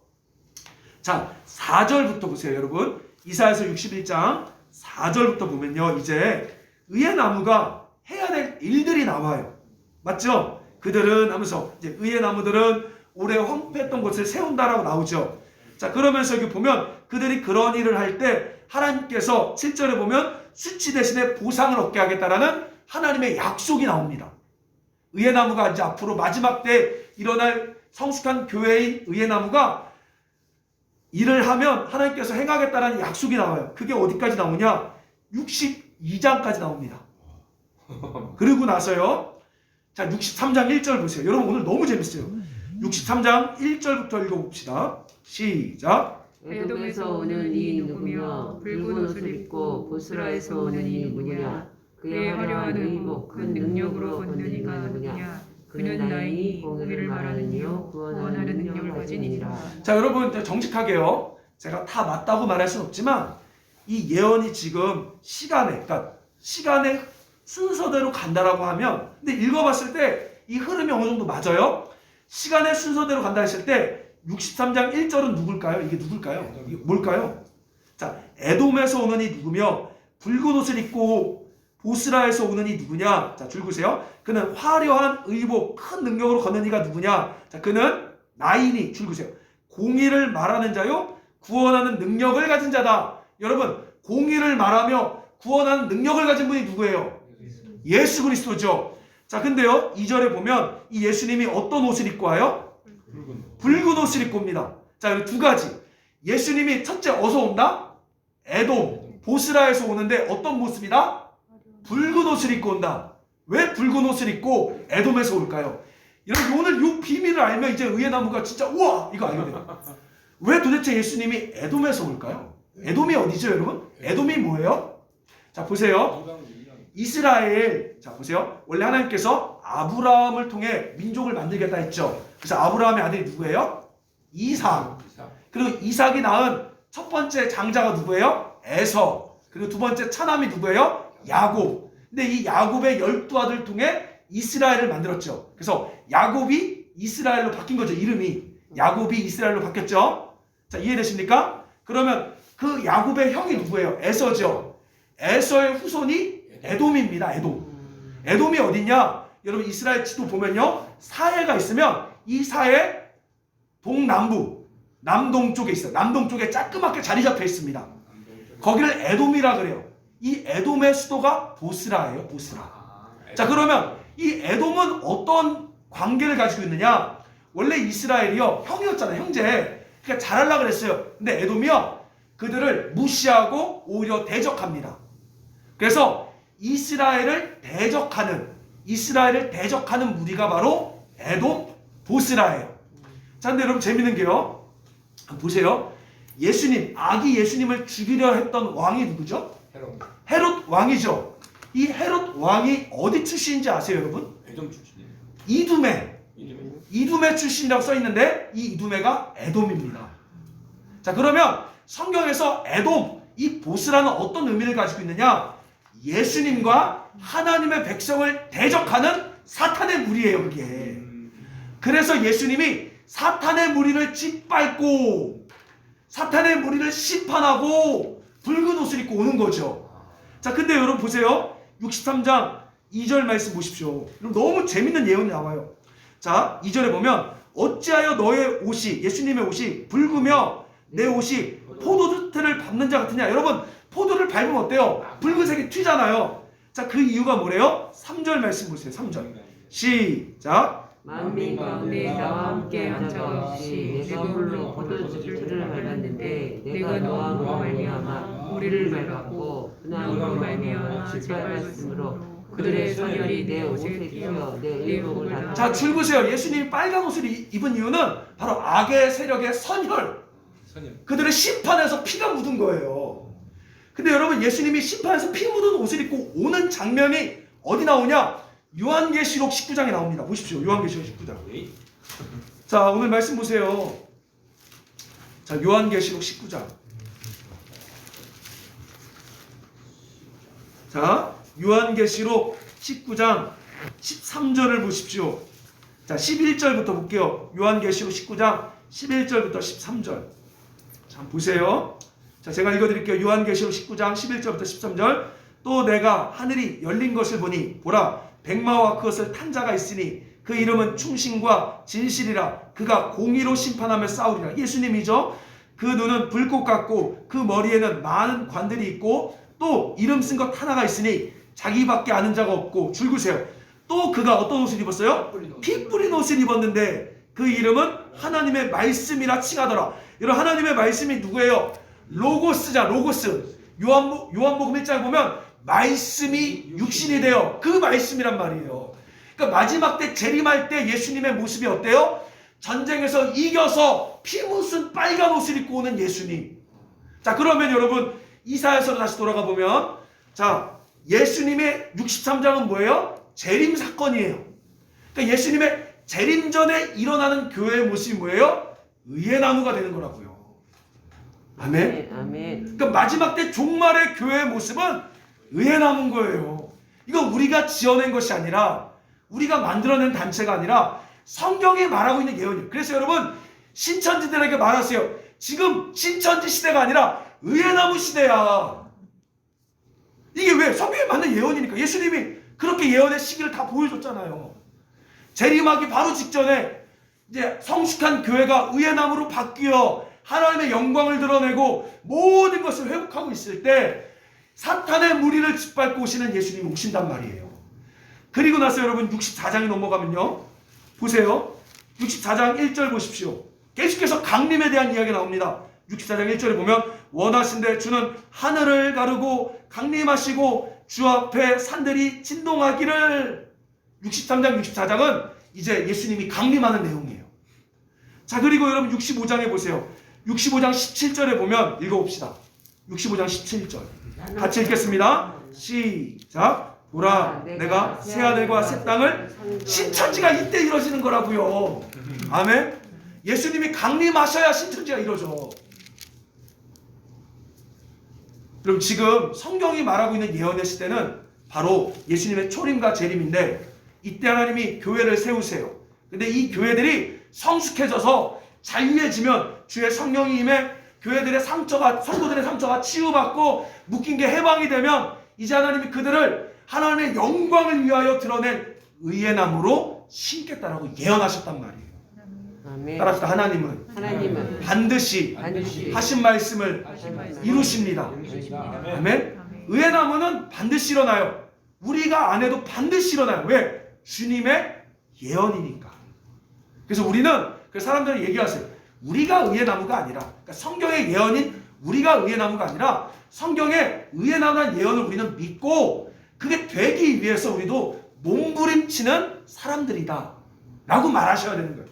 자, 4절부터 보세요, 여러분. 이사야서 61장 4절부터 보면요, 이제 의의 나무가 해야 될 일들이 나와요. 맞죠? 그들은 하면서 이제 의의 나무들은 올해 황폐했던 것을 세운다라고 나오죠. 자, 그러면서 여기 보면 그들이 그런 일을 할 때 하나님께서 7절에 보면 수치 대신에 보상을 얻게 하겠다라는 하나님의 약속이 나옵니다. 의의 나무가 이제 앞으로 마지막 때 일어날 성숙한 교회인 의의 나무가 일을 하면 하나님께서 행하겠다라는 약속이 나와요. 그게 어디까지 나오냐? 62장까지 나옵니다. 그리고 나서요, 자 63장 1절 보세요. 여러분 오늘 너무 재밌어요. 63장 1절부터 읽어봅시다. 시작. 에돔에서 오는 이 누구며 붉은 옷을 입고 보스라에서 오는 이 누구냐? 그의 화려한 의복 큰 능력으로 걷는 이가 누구냐? 그는 나이니 공의를 말하는 이요 구원하는 능력을 가진 이니라. 자, 여러분 정직하게요, 제가 다 맞다고 말할 수는 없지만 이 예언이 지금 그러니까 시간의 순서대로 간다라고 하면, 근데 읽어봤을 때 이 흐름이 어느 정도 맞아요. 시간의 순서대로 간다 했을 때 63장 1절은 누굴까요? 이게 누굴까요? 이게 뭘까요? 자, 에돔에서 오는 이 누구며 붉은 옷을 입고 보스라에서 오는 이 누구냐? 자, 줄 보세요. 그는 화려한 의복 큰 능력으로 걷는 이가 누구냐? 자, 그는 나이니, 줄 보세요. 공의를 말하는 자요 구원하는 능력을 가진 자다. 여러분, 공의를 말하며 구원하는 능력을 가진 분이 누구예요? 예수 그리스도죠. 자, 근데요 2절에 보면 이 예수님이 어떤 옷을 입고 와요? 붉은 옷을 입고 옵니다. 자, 여기 두 가지. 예수님이 첫째 어디서 온다? 에돔, 보스라에서 오는데 어떤 모습이다? 붉은 옷을 입고 온다. 왜 붉은 옷을 입고 에돔에서 올까요? 여러분 오늘 이 비밀을 알면 이제 의의 나무가 진짜 우와 이거 알게 돼요. 왜 도대체 예수님이 에돔에서 올까요? 에돔이 어디죠, 여러분? 에돔이 뭐예요? 자, 보세요. 이스라엘, 자 보세요. 원래 하나님께서 아브라함을 통해 민족을 만들겠다 했죠. 그래서 아브라함의 아들이 누구예요? 이삭. 그리고 이삭이 낳은 첫 번째 장자가 누구예요? 에서. 그리고 두 번째 차남이 누구예요? 야곱. 근데 이 야곱의 12아들 통해 이스라엘을 만들었죠. 그래서 야곱이 이스라엘로 바뀐 거죠. 이름이 야곱이 이스라엘로 바뀌었죠. 자, 이해되십니까? 그러면 그 야곱의 형이 누구예요? 에서죠. 에서의 후손이 에돔입니다. 에돔이 어디냐? 여러분 이스라엘 지도 보면요, 사해가 있으면 이 사해 동남부, 남동쪽에 있어요. 남동쪽에 자그맣게 자리 잡혀 있습니다. 거기를 에돔이라 그래요. 이 에돔의 수도가 보스라예요. 보스라. 자, 그러면 이 에돔은 어떤 관계를 가지고 있느냐? 원래 이스라엘이요, 형이었잖아요. 형제. 그러니까 잘하려고 그랬어요. 근데 에돔이요, 그들을 무시하고 오히려 대적합니다. 그래서 이스라엘을 대적하는 무리가 바로 에돔 보스라예요. 자, 근데 여러분 재밌는 게요, 보세요. 예수님, 아기 예수님을 죽이려 했던 왕이 누구죠? 헤롯 왕이죠. 이 헤롯 왕이 어디 출신인지 아세요, 여러분? 에돔 출신이에요. 이두메 출신이라고 써 있는데 이 이두메가 에돔입니다. 자, 그러면 성경에서 에돔, 이 보스라는 어떤 의미를 가지고 있느냐? 예수님과 하나님의 백성을 대적하는 사탄의 무리예요, 그게. 그래서 예수님이 사탄의 무리를 짓밟고 사탄의 무리를 심판하고 붉은 옷을 입고 오는 거죠. 자, 근데 여러분 보세요. 63장 2절 말씀 보십시오. 너무 재밌는 예언이 나와요. 자, 2절에 보면 어찌하여 너의 옷이, 예수님의 옷이 붉으며 내 옷이 포도주를 밟는 자 같으냐. 여러분, 포도를 밟으면 어때요? 붉은색이 튀잖아요. 자, 그 이유가 뭐래요? 3절 말씀 보세요. 3절 시작. 만민 가운데 나와 함께 한 자 없이 내가 홀로 포도주를 밟았는데 내가 너와 말미암아 우리를 밟았고 그나무로 말미암아 짓밟았으므로 그들의 선열이 내 옷에 끼어 내 의복을 다. 자, 줄 보세요. 예수님이 빨간 옷을 입은 이유는 바로 악의 세력의 선혈, 그들의 심판에서 피가 묻은 거예요. 근데 여러분, 예수님이 심판에서 피 묻은 옷을 입고 오는 장면이 어디 나오냐? 요한계시록 19장에 나옵니다. 보십시오. 요한계시록 19장. 자, 오늘 말씀 보세요. 자, 요한계시록 19장. 자, 요한계시록 19장 13절을 보십시오. 자, 11절부터 볼게요. 요한계시록 19장 11절부터 13절. 자, 보세요. 자, 제가 읽어드릴게요. 요한계시록 19장 11절부터 13절. 또 내가 하늘이 열린 것을 보니 보라, 백마와 그것을 탄 자가 있으니 그 이름은 충신과 진실이라. 그가 공의로 심판하며 싸우리라. 예수님이죠. 그 눈은 불꽃 같고 그 머리에는 많은 관들이 있고 또 이름 쓴 것 하나가 있으니 자기밖에 아는 자가 없고. 줄구세요. 또 그가 어떤 옷을 입었어요? 피 뿌린 옷을 입었는데 그 이름은 하나님의 말씀이라 칭하더라. 여러분, 하나님의 말씀이 누구예요? 로고스자. 로고스. 요한복음 1장에 보면 말씀이 육신이 되어, 그 말씀이란 말이에요. 그러니까 마지막 때 재림할 때 예수님의 모습이 어때요? 전쟁에서 이겨서 피 묻은 빨간 옷을 입고 오는 예수님. 자, 그러면 여러분, 이사야서로 다시 돌아가 보면, 자, 예수님의 63장은 뭐예요? 재림 사건이에요. 그러니까 예수님의 재림 전에 일어나는 교회의 모습이 뭐예요? 의의 나무가 되는 거라고요. 아멘. 아멘. 그러니까 마지막 때 종말의 교회의 모습은 의에 남은 거예요. 이거 우리가 지어낸 것이 아니라, 우리가 만들어낸 단체가 아니라 성경이 말하고 있는 예언이에요. 그래서 여러분, 신천지들에게 말하세요. 지금 신천지 시대가 아니라 의에 남은 시대야. 이게 왜? 성경에 맞는 예언이니까. 예수님이 그렇게 예언의 시기를 다 보여줬잖아요. 재림하기 바로 직전에 이제 성숙한 교회가 의의 나무로 바뀌어 하나님의 영광을 드러내고 모든 것을 회복하고 있을 때 사탄의 무리를 짓밟고 오시는 예수님이 오신단 말이에요. 그리고 나서 여러분 64장이 넘어가면요, 보세요. 64장 1절 보십시오. 계속해서 강림에 대한 이야기가 나옵니다. 64장 1절에 보면 원하신대 주는 하늘을 가르고 강림하시고 주 앞에 산들이 진동하기를. 63장 64장은 이제 예수님이 강림하는 내용이에요. 자, 그리고 여러분 65장에 보세요. 65장 17절에 보면 읽어봅시다. 65장 17절 같이 읽겠습니다. 시작. 보라, 내가 새하늘과 새 땅을, 신천지가 이때 이루어지는 거라고요. 아멘. 예수님이 강림하셔야 신천지가 이루어져. 그럼 지금 성경이 말하고 있는 예언의 시대는 바로 예수님의 초림과 재림인데, 이때 하나님이 교회를 세우세요. 근데 이 교회들이 성숙해져서 자유해지면 주의 성령이 임해 교회들의 상처가, 성도들의 상처가 치유받고 묶인 게 해방이 되면 이제 하나님이 그들을 하나님의 영광을 위하여 드러낸 의의 나무로 심겠다라고 예언하셨단 말이에요. 아멘. 따라합시다. 하나님은 하나님은 반드시 반드시 하신 말씀을 이루십니다. 아멘. 의의 나무는 반드시 일어나요. 우리가 안 해도 반드시 일어나요. 왜? 주님의 예언이니까. 그래서 우리는 그 사람들은 얘기하세요. 우리가 의의 나무가 아니라, 그러니까 성경의 예언인 우리가 의의 나무가 아니라 성경의 의의 나무라는 예언을 우리는 믿고 그게 되기 위해서 우리도 몸부림치는 사람들이다 라고 말하셔야 되는 거예요.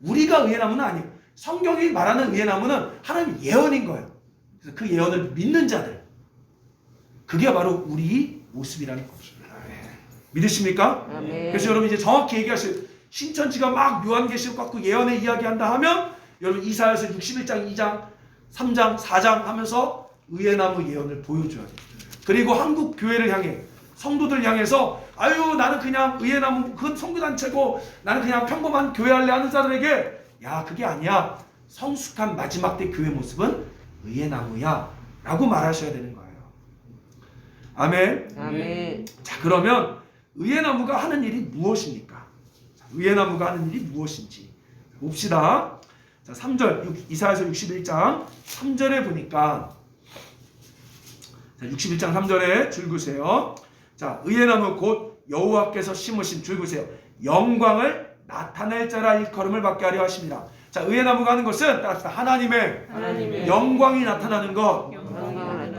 우리가 의의 나무는 아니에요. 성경이 말하는 의의 나무는 하나님 예언인 거예요. 그래서 그 예언을 믿는 자들, 그게 바로 우리 모습이라는 거죠. 믿으십니까? 아멘. 그래서 여러분 이제 정확히 얘기하세요. 신천지가 막 요한계시록 갖고 예언의 이야기한다 하면 여러분 이사야서 61장 2장 3장 4장 하면서 의의 나무 예언을 보여줘야 돼요. 그리고 한국 교회를 향해 성도들 향해서 아유 나는 그냥 의의 나무 그 선교단체고 나는 그냥 평범한 교회 할래 하는 자들에게 야 그게 아니야. 성숙한 마지막 때 교회 모습은 의의 나무야 라고 말하셔야 되는 거예요. 아멘. 아멘. 자 그러면 의의 나무가 하는 일이 무엇입니까? 의의 나무가 하는 일이 무엇인지 봅시다. 자 3절 이사야서 61장 3절에 보니까 자 61장 3절에 줄 그으세요. 자 의의 나무 곧 여호와께서 심으신 줄 그으세요. 영광을 나타낼 자라 일컬음을 받게 하려 하십니다. 자 의의 나무가 하는 것은 따라합시다. 하나님의 영광이 나타나는 것.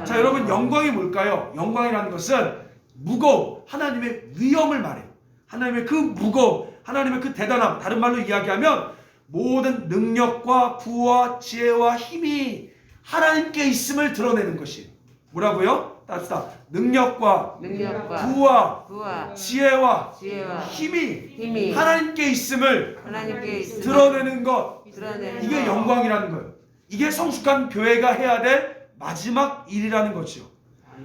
자 여러분 영광이 뭘까요? 영광이라는 것은 무거움, 하나님의 위엄을 말해요. 하나님의 그 무거움, 하나님의 그 대단함, 다른 말로 이야기하면 모든 능력과 부와 지혜와 힘이 하나님께 있음을 드러내는 것이에요. 뭐라고요? 따라합시다. 능력과 부와 지혜와 힘이 하나님께 있음을 드러내는 것. 이게 영광이라는 거예요. 이게 성숙한 교회가 해야 될 마지막 일이라는 거죠.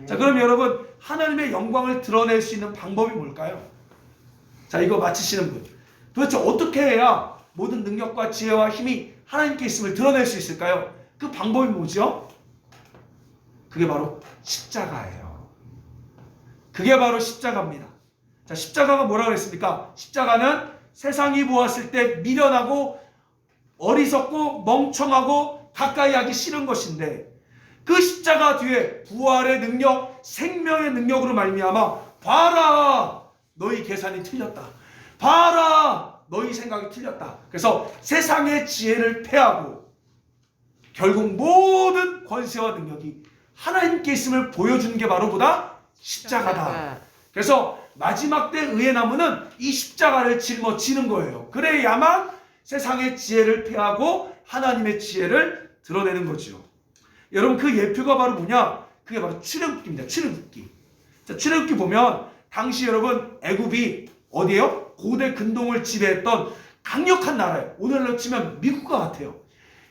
자, 그럼 여러분 하나님의 영광을 드러낼 수 있는 방법이 뭘까요? 자, 이거 맞히시는 분. 도대체 어떻게 해야 모든 능력과 지혜와 힘이 하나님께 있음을 드러낼 수 있을까요? 그 방법이 뭐죠? 그게 바로 십자가예요. 그게 바로 십자가입니다. 자, 십자가가 뭐라고 그랬습니까? 십자가는 세상이 보았을 때 미련하고 어리석고 멍청하고 가까이 하기 싫은 것인데 그 십자가 뒤에 부활의 능력, 생명의 능력으로 말미암아 봐라 너희 계산이 틀렸다. 봐라 너희 생각이 틀렸다. 그래서 세상의 지혜를 패하고 결국 모든 권세와 능력이 하나님께 있음을 보여주는 게 바로 보다 십자가다. 그래서 마지막 때 의의 나무는 이 십자가를 짊어지는 거예요. 그래야만 세상의 지혜를 패하고 하나님의 지혜를 드러내는 거죠. 여러분 그 예표가 바로 뭐냐? 그게 바로 출애굽기입니다. 출애굽기. 자, 출애굽기 보면 당시 여러분 애굽이 어디예요? 고대 근동을 지배했던 강력한 나라예요. 오늘로 치면 미국과 같아요.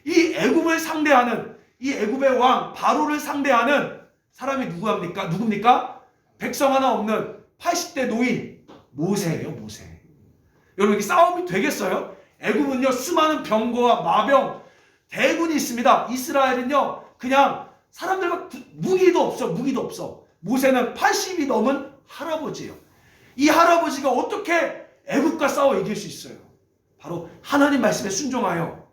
이 애굽을 상대하는 이 애굽의 왕 바로를 상대하는 사람이 누굽니까? 백성 하나 없는 80대 노인 모세예요. 모세. 여러분 이게 싸움이 되겠어요? 애굽은요 수많은 병거와 마병 대군이 있습니다. 이스라엘은요 그냥 사람들과 무기도 없어. 모세는 80이 넘은 할아버지예요. 이 할아버지가 어떻게 애굽과 싸워 이길 수 있어요? 바로 하나님 말씀에 순종하여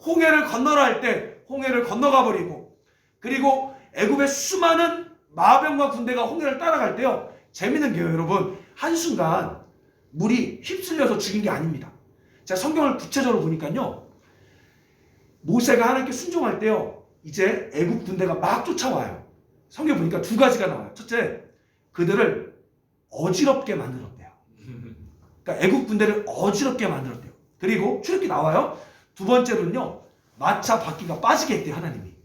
홍해를 건너라 할 때 홍해를 건너가 버리고 그리고 애굽의 수많은 마병과 군대가 홍해를 따라갈 때요 재밌는 게요 여러분 한순간 물이 휩쓸려서 죽인 게 아닙니다. 제가 성경을 구체적으로 보니까요 모세가 하나님께 순종할 때요 이제 애굽 군대가 막 쫓아와요. 성경 보니까 두 가지가 나와요. 첫째, 그들을 어지럽게 만들었대요. 그러니까 애굽 군대를 어지럽게 만들었대요. 그리고 출애굽기 나와요. 두 번째로는요 마차 바퀴가 빠지게 했대요. 하나님이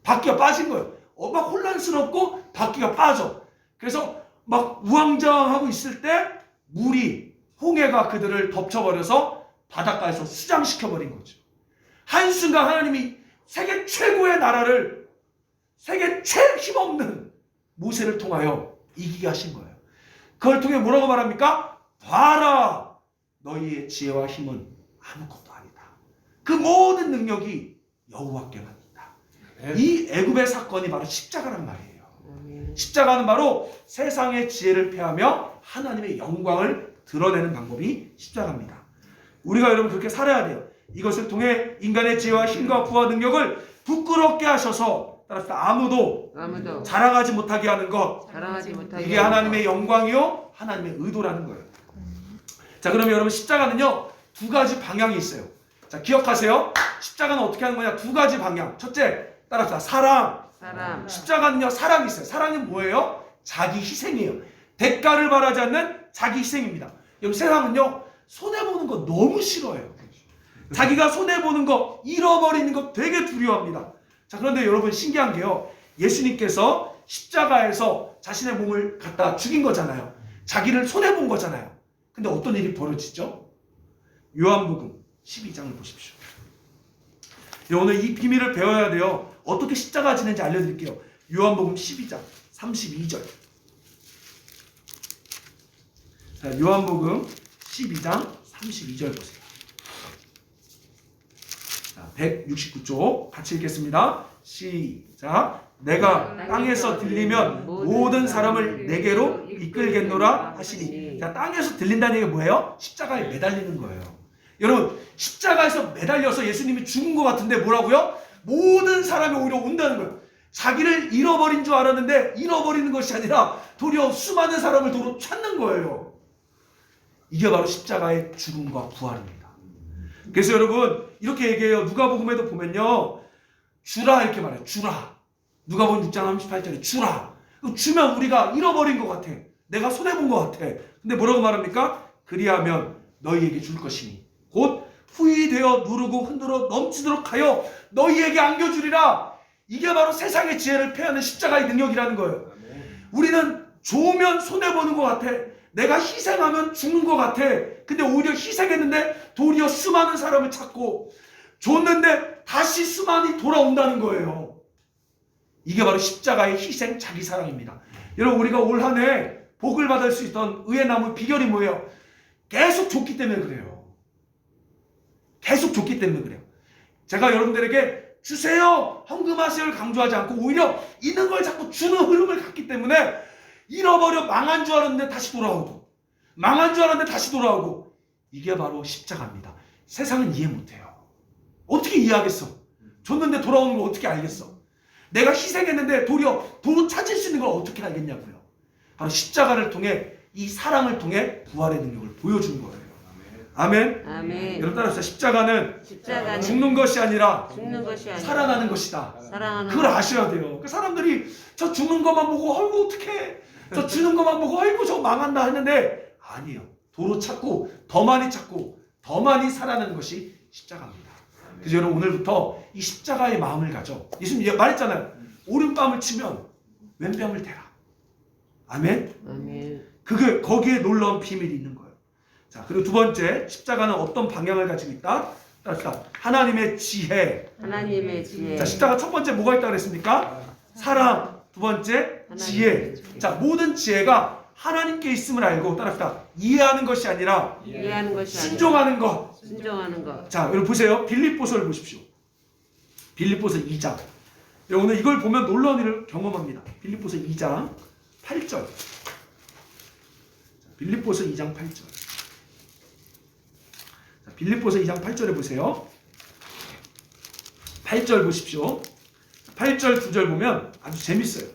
바퀴가 빠진 거예요. 막 혼란스럽고 바퀴가 빠져. 그래서 막 우왕좌왕하고 있을 때 물이 홍해가 그들을 덮쳐버려서 바닷가에서 수장시켜버린 거죠. 한순간 하나님이 세계 최고의 나라를 세계 제일 힘없는 모세를 통하여 이기게 하신 거예요. 그걸 통해 뭐라고 말합니까? 봐라 너희의 지혜와 힘은 아무것도 아니다. 그 모든 능력이 여호와께만 있다. 이 애굽의 사건이 바로 십자가란 말이에요. 십자가는 바로 세상의 지혜를 패하며 하나님의 영광을 드러내는 방법이 십자가입니다. 우리가 여러분 그렇게 살아야 돼요. 이것을 통해 인간의 지혜와 힘과 부와 능력을 부끄럽게 하셔서 따라서 아무도 자랑하지 못하게 하는 것, 자랑하지 못하게 이게 하나님의 영광이요 하나님의 의도라는 거예요. 자, 그러면 여러분 십자가는요 두 가지 방향이 있어요. 자, 기억하세요. 십자가는 어떻게 하는 거냐? 두 가지 방향. 첫째, 따라서 사랑. 십자가는요 사랑이 있어요. 사랑이 뭐예요? 자기 희생이에요. 대가를 바라지 않는 자기 희생입니다. 여러분 세상은요 손해보는 거 너무 싫어해요. 자기가 손해보는 거, 잃어버리는 거 되게 두려워합니다. 자, 그런데 여러분 신기한 게요, 예수님께서 십자가에서 자신의 몸을 갖다 죽인 거잖아요. 자기를 손해본 거잖아요. 근데 어떤 일이 벌어지죠? 요한복음 12장을 보십시오. 오늘 이 비밀을 배워야 돼요. 어떻게 십자가 지는지 알려드릴게요. 요한복음 12장 32절. 자, 요한복음 12장 32절 보세요. 자, 169쪽 같이 읽겠습니다. 시작. 내가 땅에서 들리면 모든 사람을 내게로 이끌겠노라 하시니. 자, 땅에서 들린다는 얘기가 뭐예요? 십자가에 매달리는 거예요. 여러분, 십자가에서 매달려서 예수님이 죽은 것 같은데 뭐라고요? 모든 사람이 오히려 온다는 거예요. 자기를 잃어버린 줄 알았는데 잃어버리는 것이 아니라 도리어 수많은 사람을 도로 찾는 거예요. 이게 바로 십자가의 죽음과 부활입니다. 그래서 여러분 이렇게 얘기해요. 누가복음에도 보면요, 주라 이렇게 말해요. 주라. 누가복음 6장 38절에 주라. 주면 우리가 잃어버린 것 같아. 내가 손해본 것 같아. 근데 뭐라고 말합니까? 그리하면 너희에게 줄 것이니 곧 후이되어 누르고 흔들어 넘치도록 하여 너희에게 안겨주리라. 이게 바로 세상의 지혜를 패하는 십자가의 능력이라는 거예요. 우리는 좋으면 손해보는 것 같아. 내가 희생하면 죽는 것 같아. 근데 오히려 희생했는데 도리어 수많은 사람을 찾고 줬는데 다시 수많이 돌아온다는 거예요. 이게 바로 십자가의 희생 자기 사랑입니다. 여러분, 우리가 올 한 해 복을 받을 수 있던 의의 나무 비결이 뭐예요? 계속 줬기 때문에 그래요. 계속 줬기 때문에 그래요. 제가 여러분들에게 주세요, 헌금하세요를 강조하지 않고 오히려 있는 걸 자꾸 주는 흐름을 갖기 때문에 잃어버려 망한 줄 알았는데 다시 돌아오고, 망한 줄 알았는데 다시 돌아오고, 이게 바로 십자가입니다. 세상은 이해 못해요. 어떻게 이해하겠어? 줬는데 돌아오는 걸 어떻게 알겠어? 내가 희생했는데 도리어 도로 찾을 수 있는 걸 어떻게 알겠냐고요. 바로 십자가를 통해, 이 사랑을 통해 부활의 능력을 보여준 거예요. 아멘. 아멘. 여러분 따라서 십자가는 죽는 것이 아니라 살아나는 것이다. 그걸 아셔야 돼요. 그 사람들이 저 죽는 것만 보고 아이고 어떡해, 저 주는 것만 보고 아이고 저 망한다 했는데 아니에요. 도로 찾고 더 많이 찾고 더 많이 살아나는 것이 십자가입니다. 그래서 여러분 오늘부터 이 십자가의 마음을 가져. 예수님 말했잖아요. 오른뺨을 치면 왼뺨을 대라. 아멘. 아멘. 그게 거기에 놀라운 비밀이 있는 거예요. 자, 그리고 두 번째, 십자가는 어떤 방향을 가지고 있다? 따라서 하나님의 지혜. 하나님의 지혜. 자, 십자가 첫 번째 뭐가 있다고 그랬습니까? 사랑. 두 번째 지혜. 자, 모든 지혜가 하나님께 있음을 알고 따라서 이해하는 것이 아니라 순종하는 것. 순종하는 것. 자, 여러분 보세요. 빌립보서를 보십시오. 빌립보서 2장. 오늘 이걸 보면 놀라운 일을 경험합니다. 빌립보서 2장 8절. 빌립보서 2장 8절. 자, 빌립보서 2장 8절에 보세요. 8절 보십시오. 8절 9절 보면 아주 재밌어요.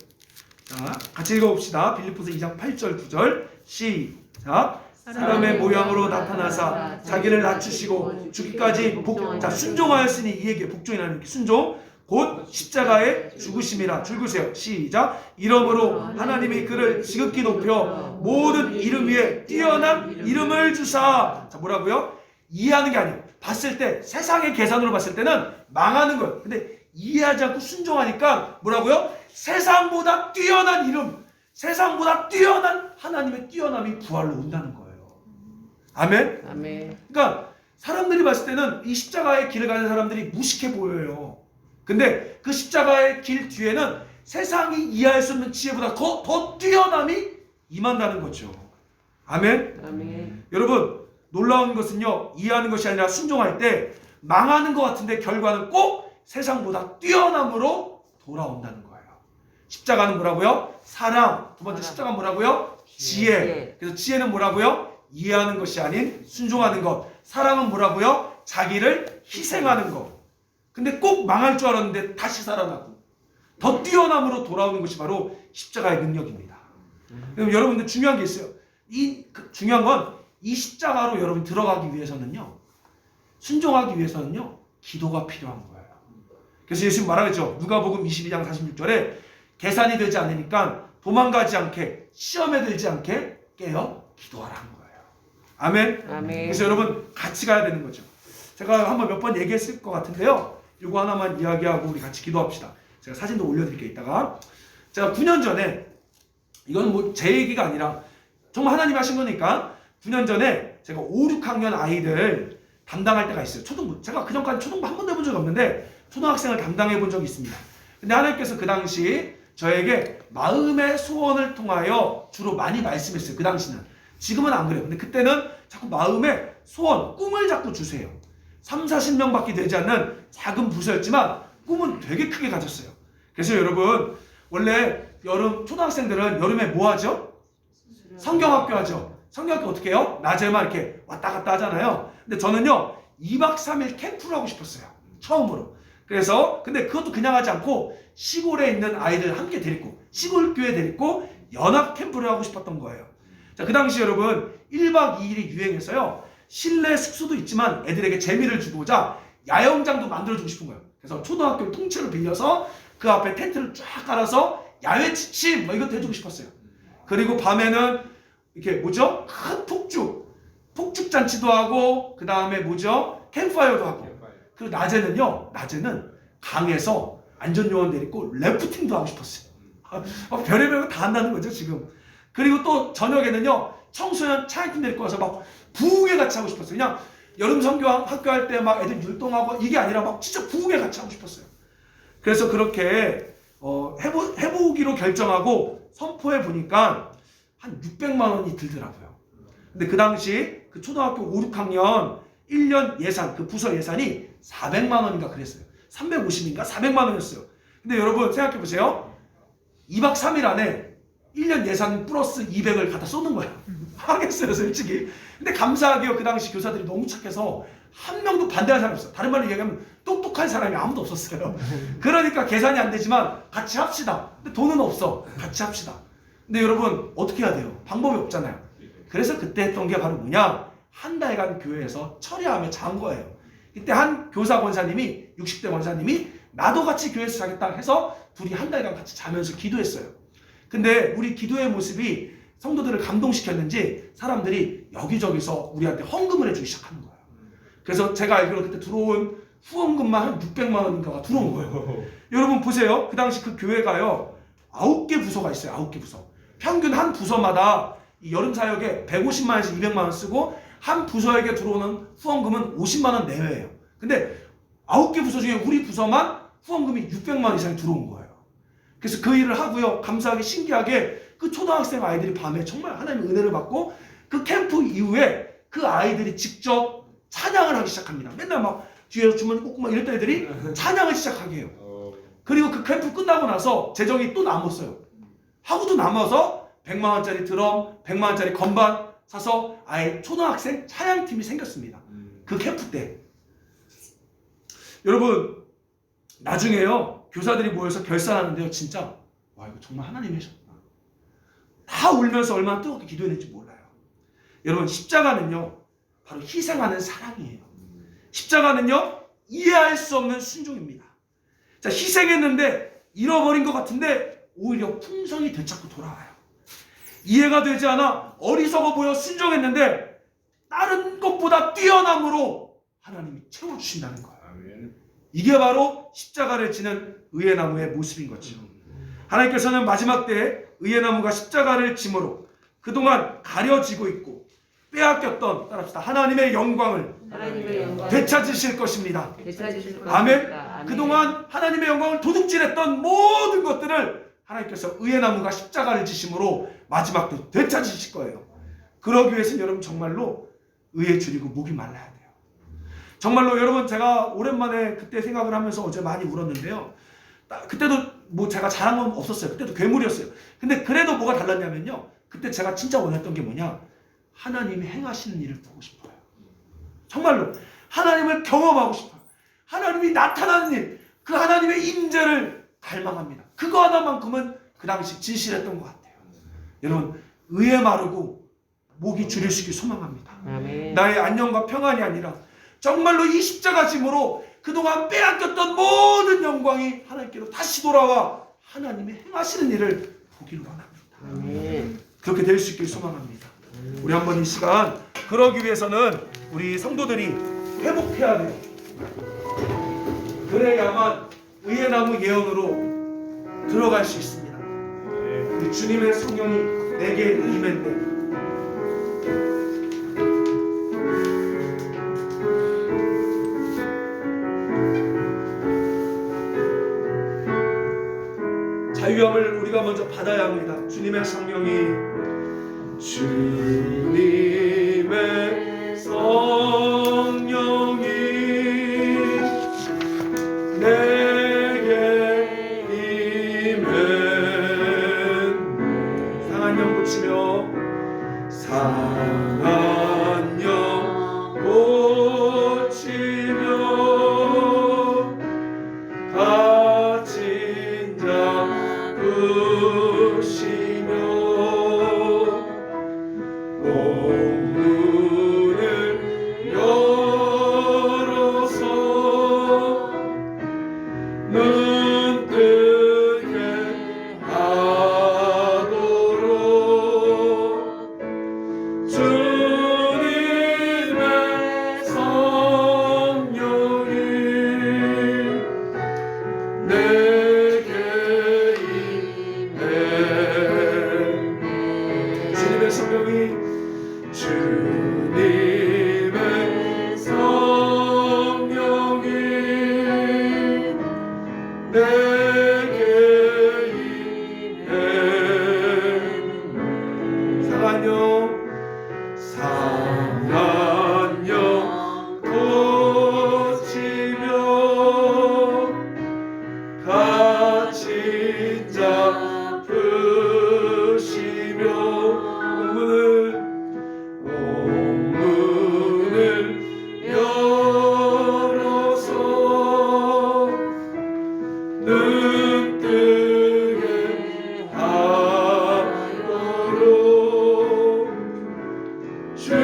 자, 같이 읽어봅시다. 빌립보서 2장 8절 9절 시작. 사람의 모양으로 나타나사 자기를 낮추시고 죽기까지 순종하였으니 이에게 복종이라는 순종 곧 십자가의 죽으심이라. 줄구세요. 시작. 이러므로 하나님이 그를 지극히 높여 모든 이름 위에 뛰어난 이름을 주사. 자, 뭐라고요? 이해하는 게 아니에요. 봤을 때 세상의 계산으로 봤을 때는 망하는 거예요. 근데 이해하지 않고 순종하니까 뭐라고요? 세상보다 뛰어난 이름, 세상보다 뛰어난 하나님의 뛰어남이 부활로 온다는 거예요. 아멘? 아멘. 그러니까 사람들이 봤을 때는 이 십자가의 길을 가는 사람들이 무식해 보여요. 근데 그 십자가의 길 뒤에는 세상이 이해할 수 없는 지혜보다 더 뛰어남이 임한다는 거죠. 아멘? 아멘. 여러분 놀라운 것은요, 이해하는 것이 아니라 순종할 때 망하는 것 같은데 결과는 꼭 세상보다 뛰어남으로 돌아온다는 거예요. 십자가는 뭐라고요? 사랑. 두 번째 십자가는 뭐라고요? 지혜. 그래서 지혜는 뭐라고요? 이해하는 것이 아닌 순종하는 것. 사랑은 뭐라고요? 자기를 희생하는 거. 근데 꼭 망할 줄 알았는데 다시 살아나고 더 뛰어남으로 돌아오는 것이 바로 십자가의 능력입니다. 그럼 여러분들 중요한 게 있어요. 중요한 건 이 십자가로 여러분 들어가기 위해서는요, 순종하기 위해서는요, 기도가 필요한 거예요. 그래서 예수님 말하겠죠. 누가복음 22장 46절에 계산이 되지 않으니까 도망가지 않게, 시험에 들지 않게 깨어 기도하라는 거예요. 아멘. 아멘. 그래서 여러분 같이 가야 되는 거죠. 제가 한번 몇 번 얘기했을 것 같은데요. 이거 하나만 이야기하고 우리 같이 기도합시다. 제가 사진도 올려드릴게요. 이따가. 제가 9년 전에, 이건 뭐 제 얘기가 아니라 정말 하나님 하신 거니까 9년 전에 제가 5, 6학년 아이들 담당할 때가 있어요. 초등부. 제가 그전까지 초등부 한 번도 해본 적이 없는데 초등학생을 담당해 본 적이 있습니다. 근데 하나님께서 그 당시 저에게 마음의 소원을 통하여 주로 많이 말씀했어요. 그 당시는. 지금은 안 그래요. 근데 그때는 자꾸 마음의 소원, 꿈을 자꾸 주세요. 3, 40명밖에 되지 않는 작은 부서였지만 꿈은 되게 크게 가졌어요. 그래서 여러분, 원래 초등학생들은 여름에 뭐 하죠? 성경학교 하죠. 성경학교 어떻게 해요? 낮에만 이렇게 왔다 갔다 하잖아요. 근데 저는요, 2박 3일 캠프를 하고 싶었어요. 처음으로. 그래서 근데 그것도 그냥 하지 않고 시골에 있는 아이들 함께 데리고, 시골 교회 데리고 연합 캠프를 하고 싶었던 거예요. 자, 그 당시 여러분 1박 2일이 유행해서요, 실내 숙소도 있지만 애들에게 재미를 주고자 야영장도 만들어주고 싶은 거예요. 그래서 초등학교 통째로 빌려서 그 앞에 텐트를 쫙 깔아서 야외 취침 뭐 이것도 해주고 싶었어요. 그리고 밤에는 이렇게 뭐죠? 큰 폭죽 잔치도 하고, 그 다음에 뭐죠? 캠프파이어도 하고. 그리고 낮에는 강에서 안전요원 데리고 래프팅도 하고 싶었어요. 별의별 거 다 한다는 거죠 지금. 그리고 또 저녁에는요, 청소년 차양팀 데리고 와서 막 부흥회 같이 하고 싶었어요. 그냥 여름 성교 학교 할 때 막 애들 율동하고 이게 아니라 막 진짜 부흥회 같이 하고 싶었어요. 그래서 그렇게 해보기로 결정하고 선포해 보니까 한 600만 원이 들더라고요. 근데 그 당시 그 초등학교 5, 6학년 1년 예산, 그 부서 예산이 400만 원인가 그랬어요. 350인가 400만 원이었어요. 근데 여러분 생각해 보세요. 2박 3일 안에 1년 예산 플러스 200을 갖다 쏟는 거야. 하겠어요, 솔직히. 근데 감사하게요, 그 당시 교사들이 너무 착해서 한 명도 반대할 사람이 없어요. 다른 말로 얘기하면 똑똑한 사람이 아무도 없었어요. 그러니까 계산이 안 되지만 같이 합시다. 근데 돈은 없어. 같이 합시다. 근데 여러분 어떻게 해야 돼요? 방법이 없잖아요. 그래서 그때 했던 게 바로 뭐냐? 한 달간 교회에서 철야하며 잔 거예요. 이때 한 교사 권사님이, 60대 권사님이 나도 같이 교회에서 자겠다 해서 둘이 한 달간 같이 자면서 기도했어요. 근데 우리 기도의 모습이 성도들을 감동시켰는지 사람들이 여기저기서 우리한테 헌금을 해주기 시작하는 거예요. 그래서 제가 알기로 그때 들어온 후원금만 한 600만 원인가가 들어온 거예요. 여러분 보세요. 그 당시 그 교회가요, 9개 부서가 있어요. 9개 부서. 평균 한 부서마다 이 여름 사역에 150만 원에서 200만 원 쓰고, 한 부서에게 들어오는 후원금은 50만 원 내외예요. 근데 9개 부서 중에 우리 부서만 후원금이 600만 원 이상이 들어온 거예요. 그래서 그 일을 하고요, 감사하게 신기하게 그 초등학생 아이들이 밤에 정말 하나님의 은혜를 받고, 그 캠프 이후에 그 아이들이 직접 찬양을 하기 시작합니다. 맨날 막 뒤에서 주머니 꽂고 막 이랬던 애들이 찬양을 시작하게 해요. 그리고 그 캠프 끝나고 나서 재정이 또 남았어요. 하고도 남아서 100만 원짜리 드럼, 100만 원짜리 건반 사서 아예 초등학생 찬양팀이 생겼습니다. 그 캠프 때. 여러분 나중에요, 교사들이 모여서 결산하는데요, 진짜 와, 이거 정말 하나님이 하셨구나. 다 울면서 얼마나 뜨겁게 기도했는지 몰라요. 여러분 십자가는요, 바로 희생하는 사랑이에요. 십자가는요, 이해할 수 없는 순종입니다. 자, 희생했는데 잃어버린 것 같은데 오히려 풍성이 되찾고 돌아와요. 이해가 되지 않아 어리석어 보여 순종했는데 다른 것보다 뛰어남으로 하나님이 채워주신다는 거예요. 이게 바로 십자가를 지는 의의 나무의 모습인 거죠. 하나님께서는 마지막 때에 의의 나무가 십자가를 짐으로 그동안 가려지고 있고 빼앗겼던, 따라합시다, 하나님의 영광을 되찾으실 것입니다. 아멘. 그동안 하나님의 영광을 도둑질했던 모든 것들을 하나님께서 의의 나무가 십자가를 지심으로 마지막 때 되찾으실 거예요. 그러기 위해서는 여러분 정말로 의에 줄이고 목이 말라야 돼요. 정말로 여러분, 제가 오랜만에 그때 생각을 하면서 어제 많이 울었는데요. 그때도 뭐 제가 잘한 건 없었어요. 그때도 괴물이었어요. 근데 그래도 뭐가 달랐냐면요, 그때 제가 진짜 원했던 게 뭐냐, 하나님이 행하시는 일을 보고 싶어요. 정말로 하나님을 경험하고 싶어요. 하나님이 나타나는 일, 그 하나님의 임재를 갈망합니다. 그거 하나만큼은 그 당시 진실했던 것 같아요. 여러분, 의에 마르고 목이 줄여시길 소망합니다. 아멘. 나의 안녕과 평안이 아니라 정말로 이 십자가 짐으로 그동안 빼앗겼던 모든 영광이 하나님께로 다시 돌아와 하나님이 행하시는 일을 보기를 원합니다. 아멘. 그렇게 될 수 있길 소망합니다. 우리 한번 이 시간 그러기 위해서는 우리 성도들이 회복해야 돼요. 그래야만 의의 나무 예언으로 들어갈 수 있습니다. 우리 주님의 성령이 내게 임했네. 자유함을 우리가 먼저 받아야 합니다. 주님의 성령이 주님의 성령이 내게 임했네. 상한 영 고치며 상한 영 고치며 갇힌 자 부시며 문을 열어서 눈 뜨게 하도록 주님의 성령이 내게 임해. 주님의 성령이 주님의 성령이 내게 임해. 상한 영 고치며 갇힌 자 부시며 문을 열어서 눈 뜨게 하도록 주님의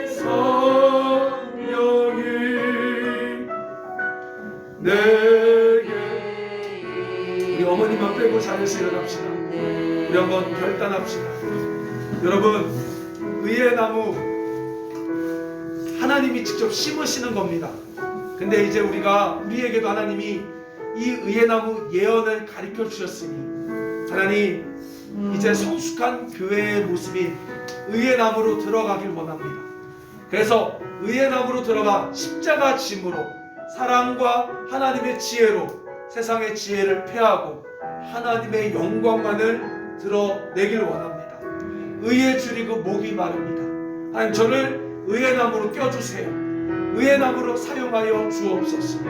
성령이 내게. 우리 어머니만 빼고 자리에서 일어납시다. 우리 한번 결단합시다. 여러분, 의의 나무 하나님이 직접 심으시는 겁니다. 근데 이제 우리에게도 하나님이 이 의의 나무 예언을 가르쳐 주셨으니 하나님 이제 성숙한 교회의 모습이 의의 나무로 들어가길 원합니다. 그래서 의의 나무로 들어가 십자가 짐으로 사랑과 하나님의 지혜로 세상의 지혜를 패하고 하나님의 영광만을 드러내길 원합니다. 의의 줄이고 목이 마릅니다. 하나님, 저를 의의 나무로 껴주세요. 의의 나무로 사용하여 주옵소서.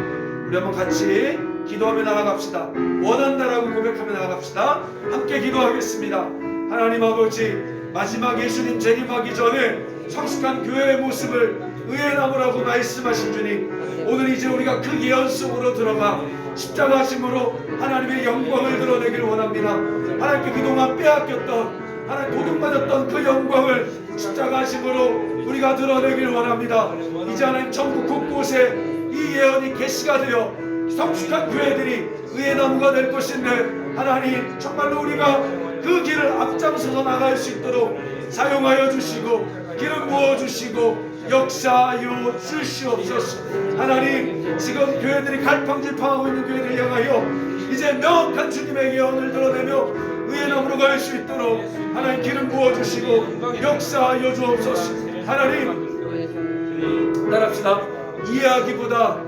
우리 한번 같이 기도하며 나아갑시다. 원한다라고 고백하며 나아갑시다. 함께 기도하겠습니다. 하나님 아버지, 마지막 예수님 재림하기 전에 성숙한 교회의 모습을 의의 나무라고 말씀하신 주님, 오늘 이제 우리가 그 예언 속으로 들어가 십자가 짐으로 하나님의 영광을 드러내기를 원합니다. 하나님께 그동안 빼앗겼던, 하나님 도둑맞았던 그 영광을 십자가 짐으로 우리가 드러내기를 원합니다. 이제 하나님 전국 곳곳에 이 예언이 계시가 되어 성숙한 교회들이 의의 나무가 될 것인데, 하나님 정말로 우리가 그 길을 앞장서서 나갈 수 있도록 사용하여 주시고 기름 부어 주시고 역사하여 주시옵소서. 하나님, 지금 교회들이 갈팡질팡하고 있는 교회를 향하여 이제 명확한 주님의 예언을 드러내며 의의 나무로 갈 수 있도록 하나님 기름 부어 주시고 역사하여 주옵소서. 하나님, 따라합시다. 이해하기보다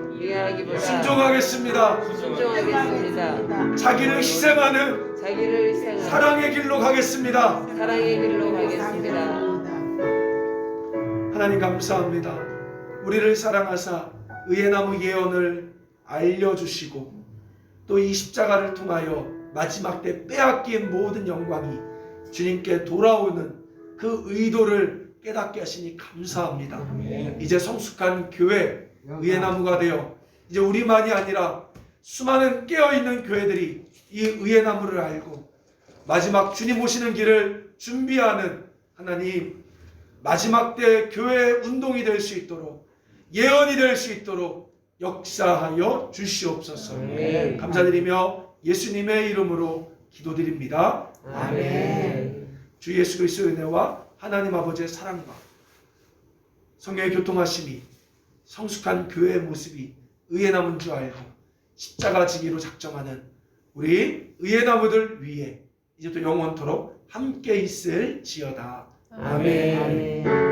순종하겠습니다. 자기를 희생하는 사랑의 길로 가겠습니다. 하나님 감사합니다. 우리를 사랑하사 의의 나무 예언을 알려주시고 또 이 십자가를 통하여 마지막 때 빼앗긴 모든 영광이 주님께 돌아오는 그 의도를 깨닫게 하시니 감사합니다. 아멘. 이제 성숙한 교회 의의 나무가 되어 이제 우리만이 아니라 수많은 깨어있는 교회들이 이 의의 나무를 알고 마지막 주님 오시는 길을 준비하는 하나님, 마지막 때 교회 운동이 될 수 있도록, 예언이 될 수 있도록 역사하여 주시옵소서. 아멘. 감사드리며 예수님의 이름으로 기도드립니다. 아멘. 주 예수 그리스도의 은혜와 하나님 아버지의 사랑과 성령의 교통하심이 성숙한 교회의 모습이 의의 나무인 줄 알고 십자가 지기로 작정하는 우리 의의 나무들 위에 이제 또 영원토록 함께 있을지어다. 아멘. 아멘.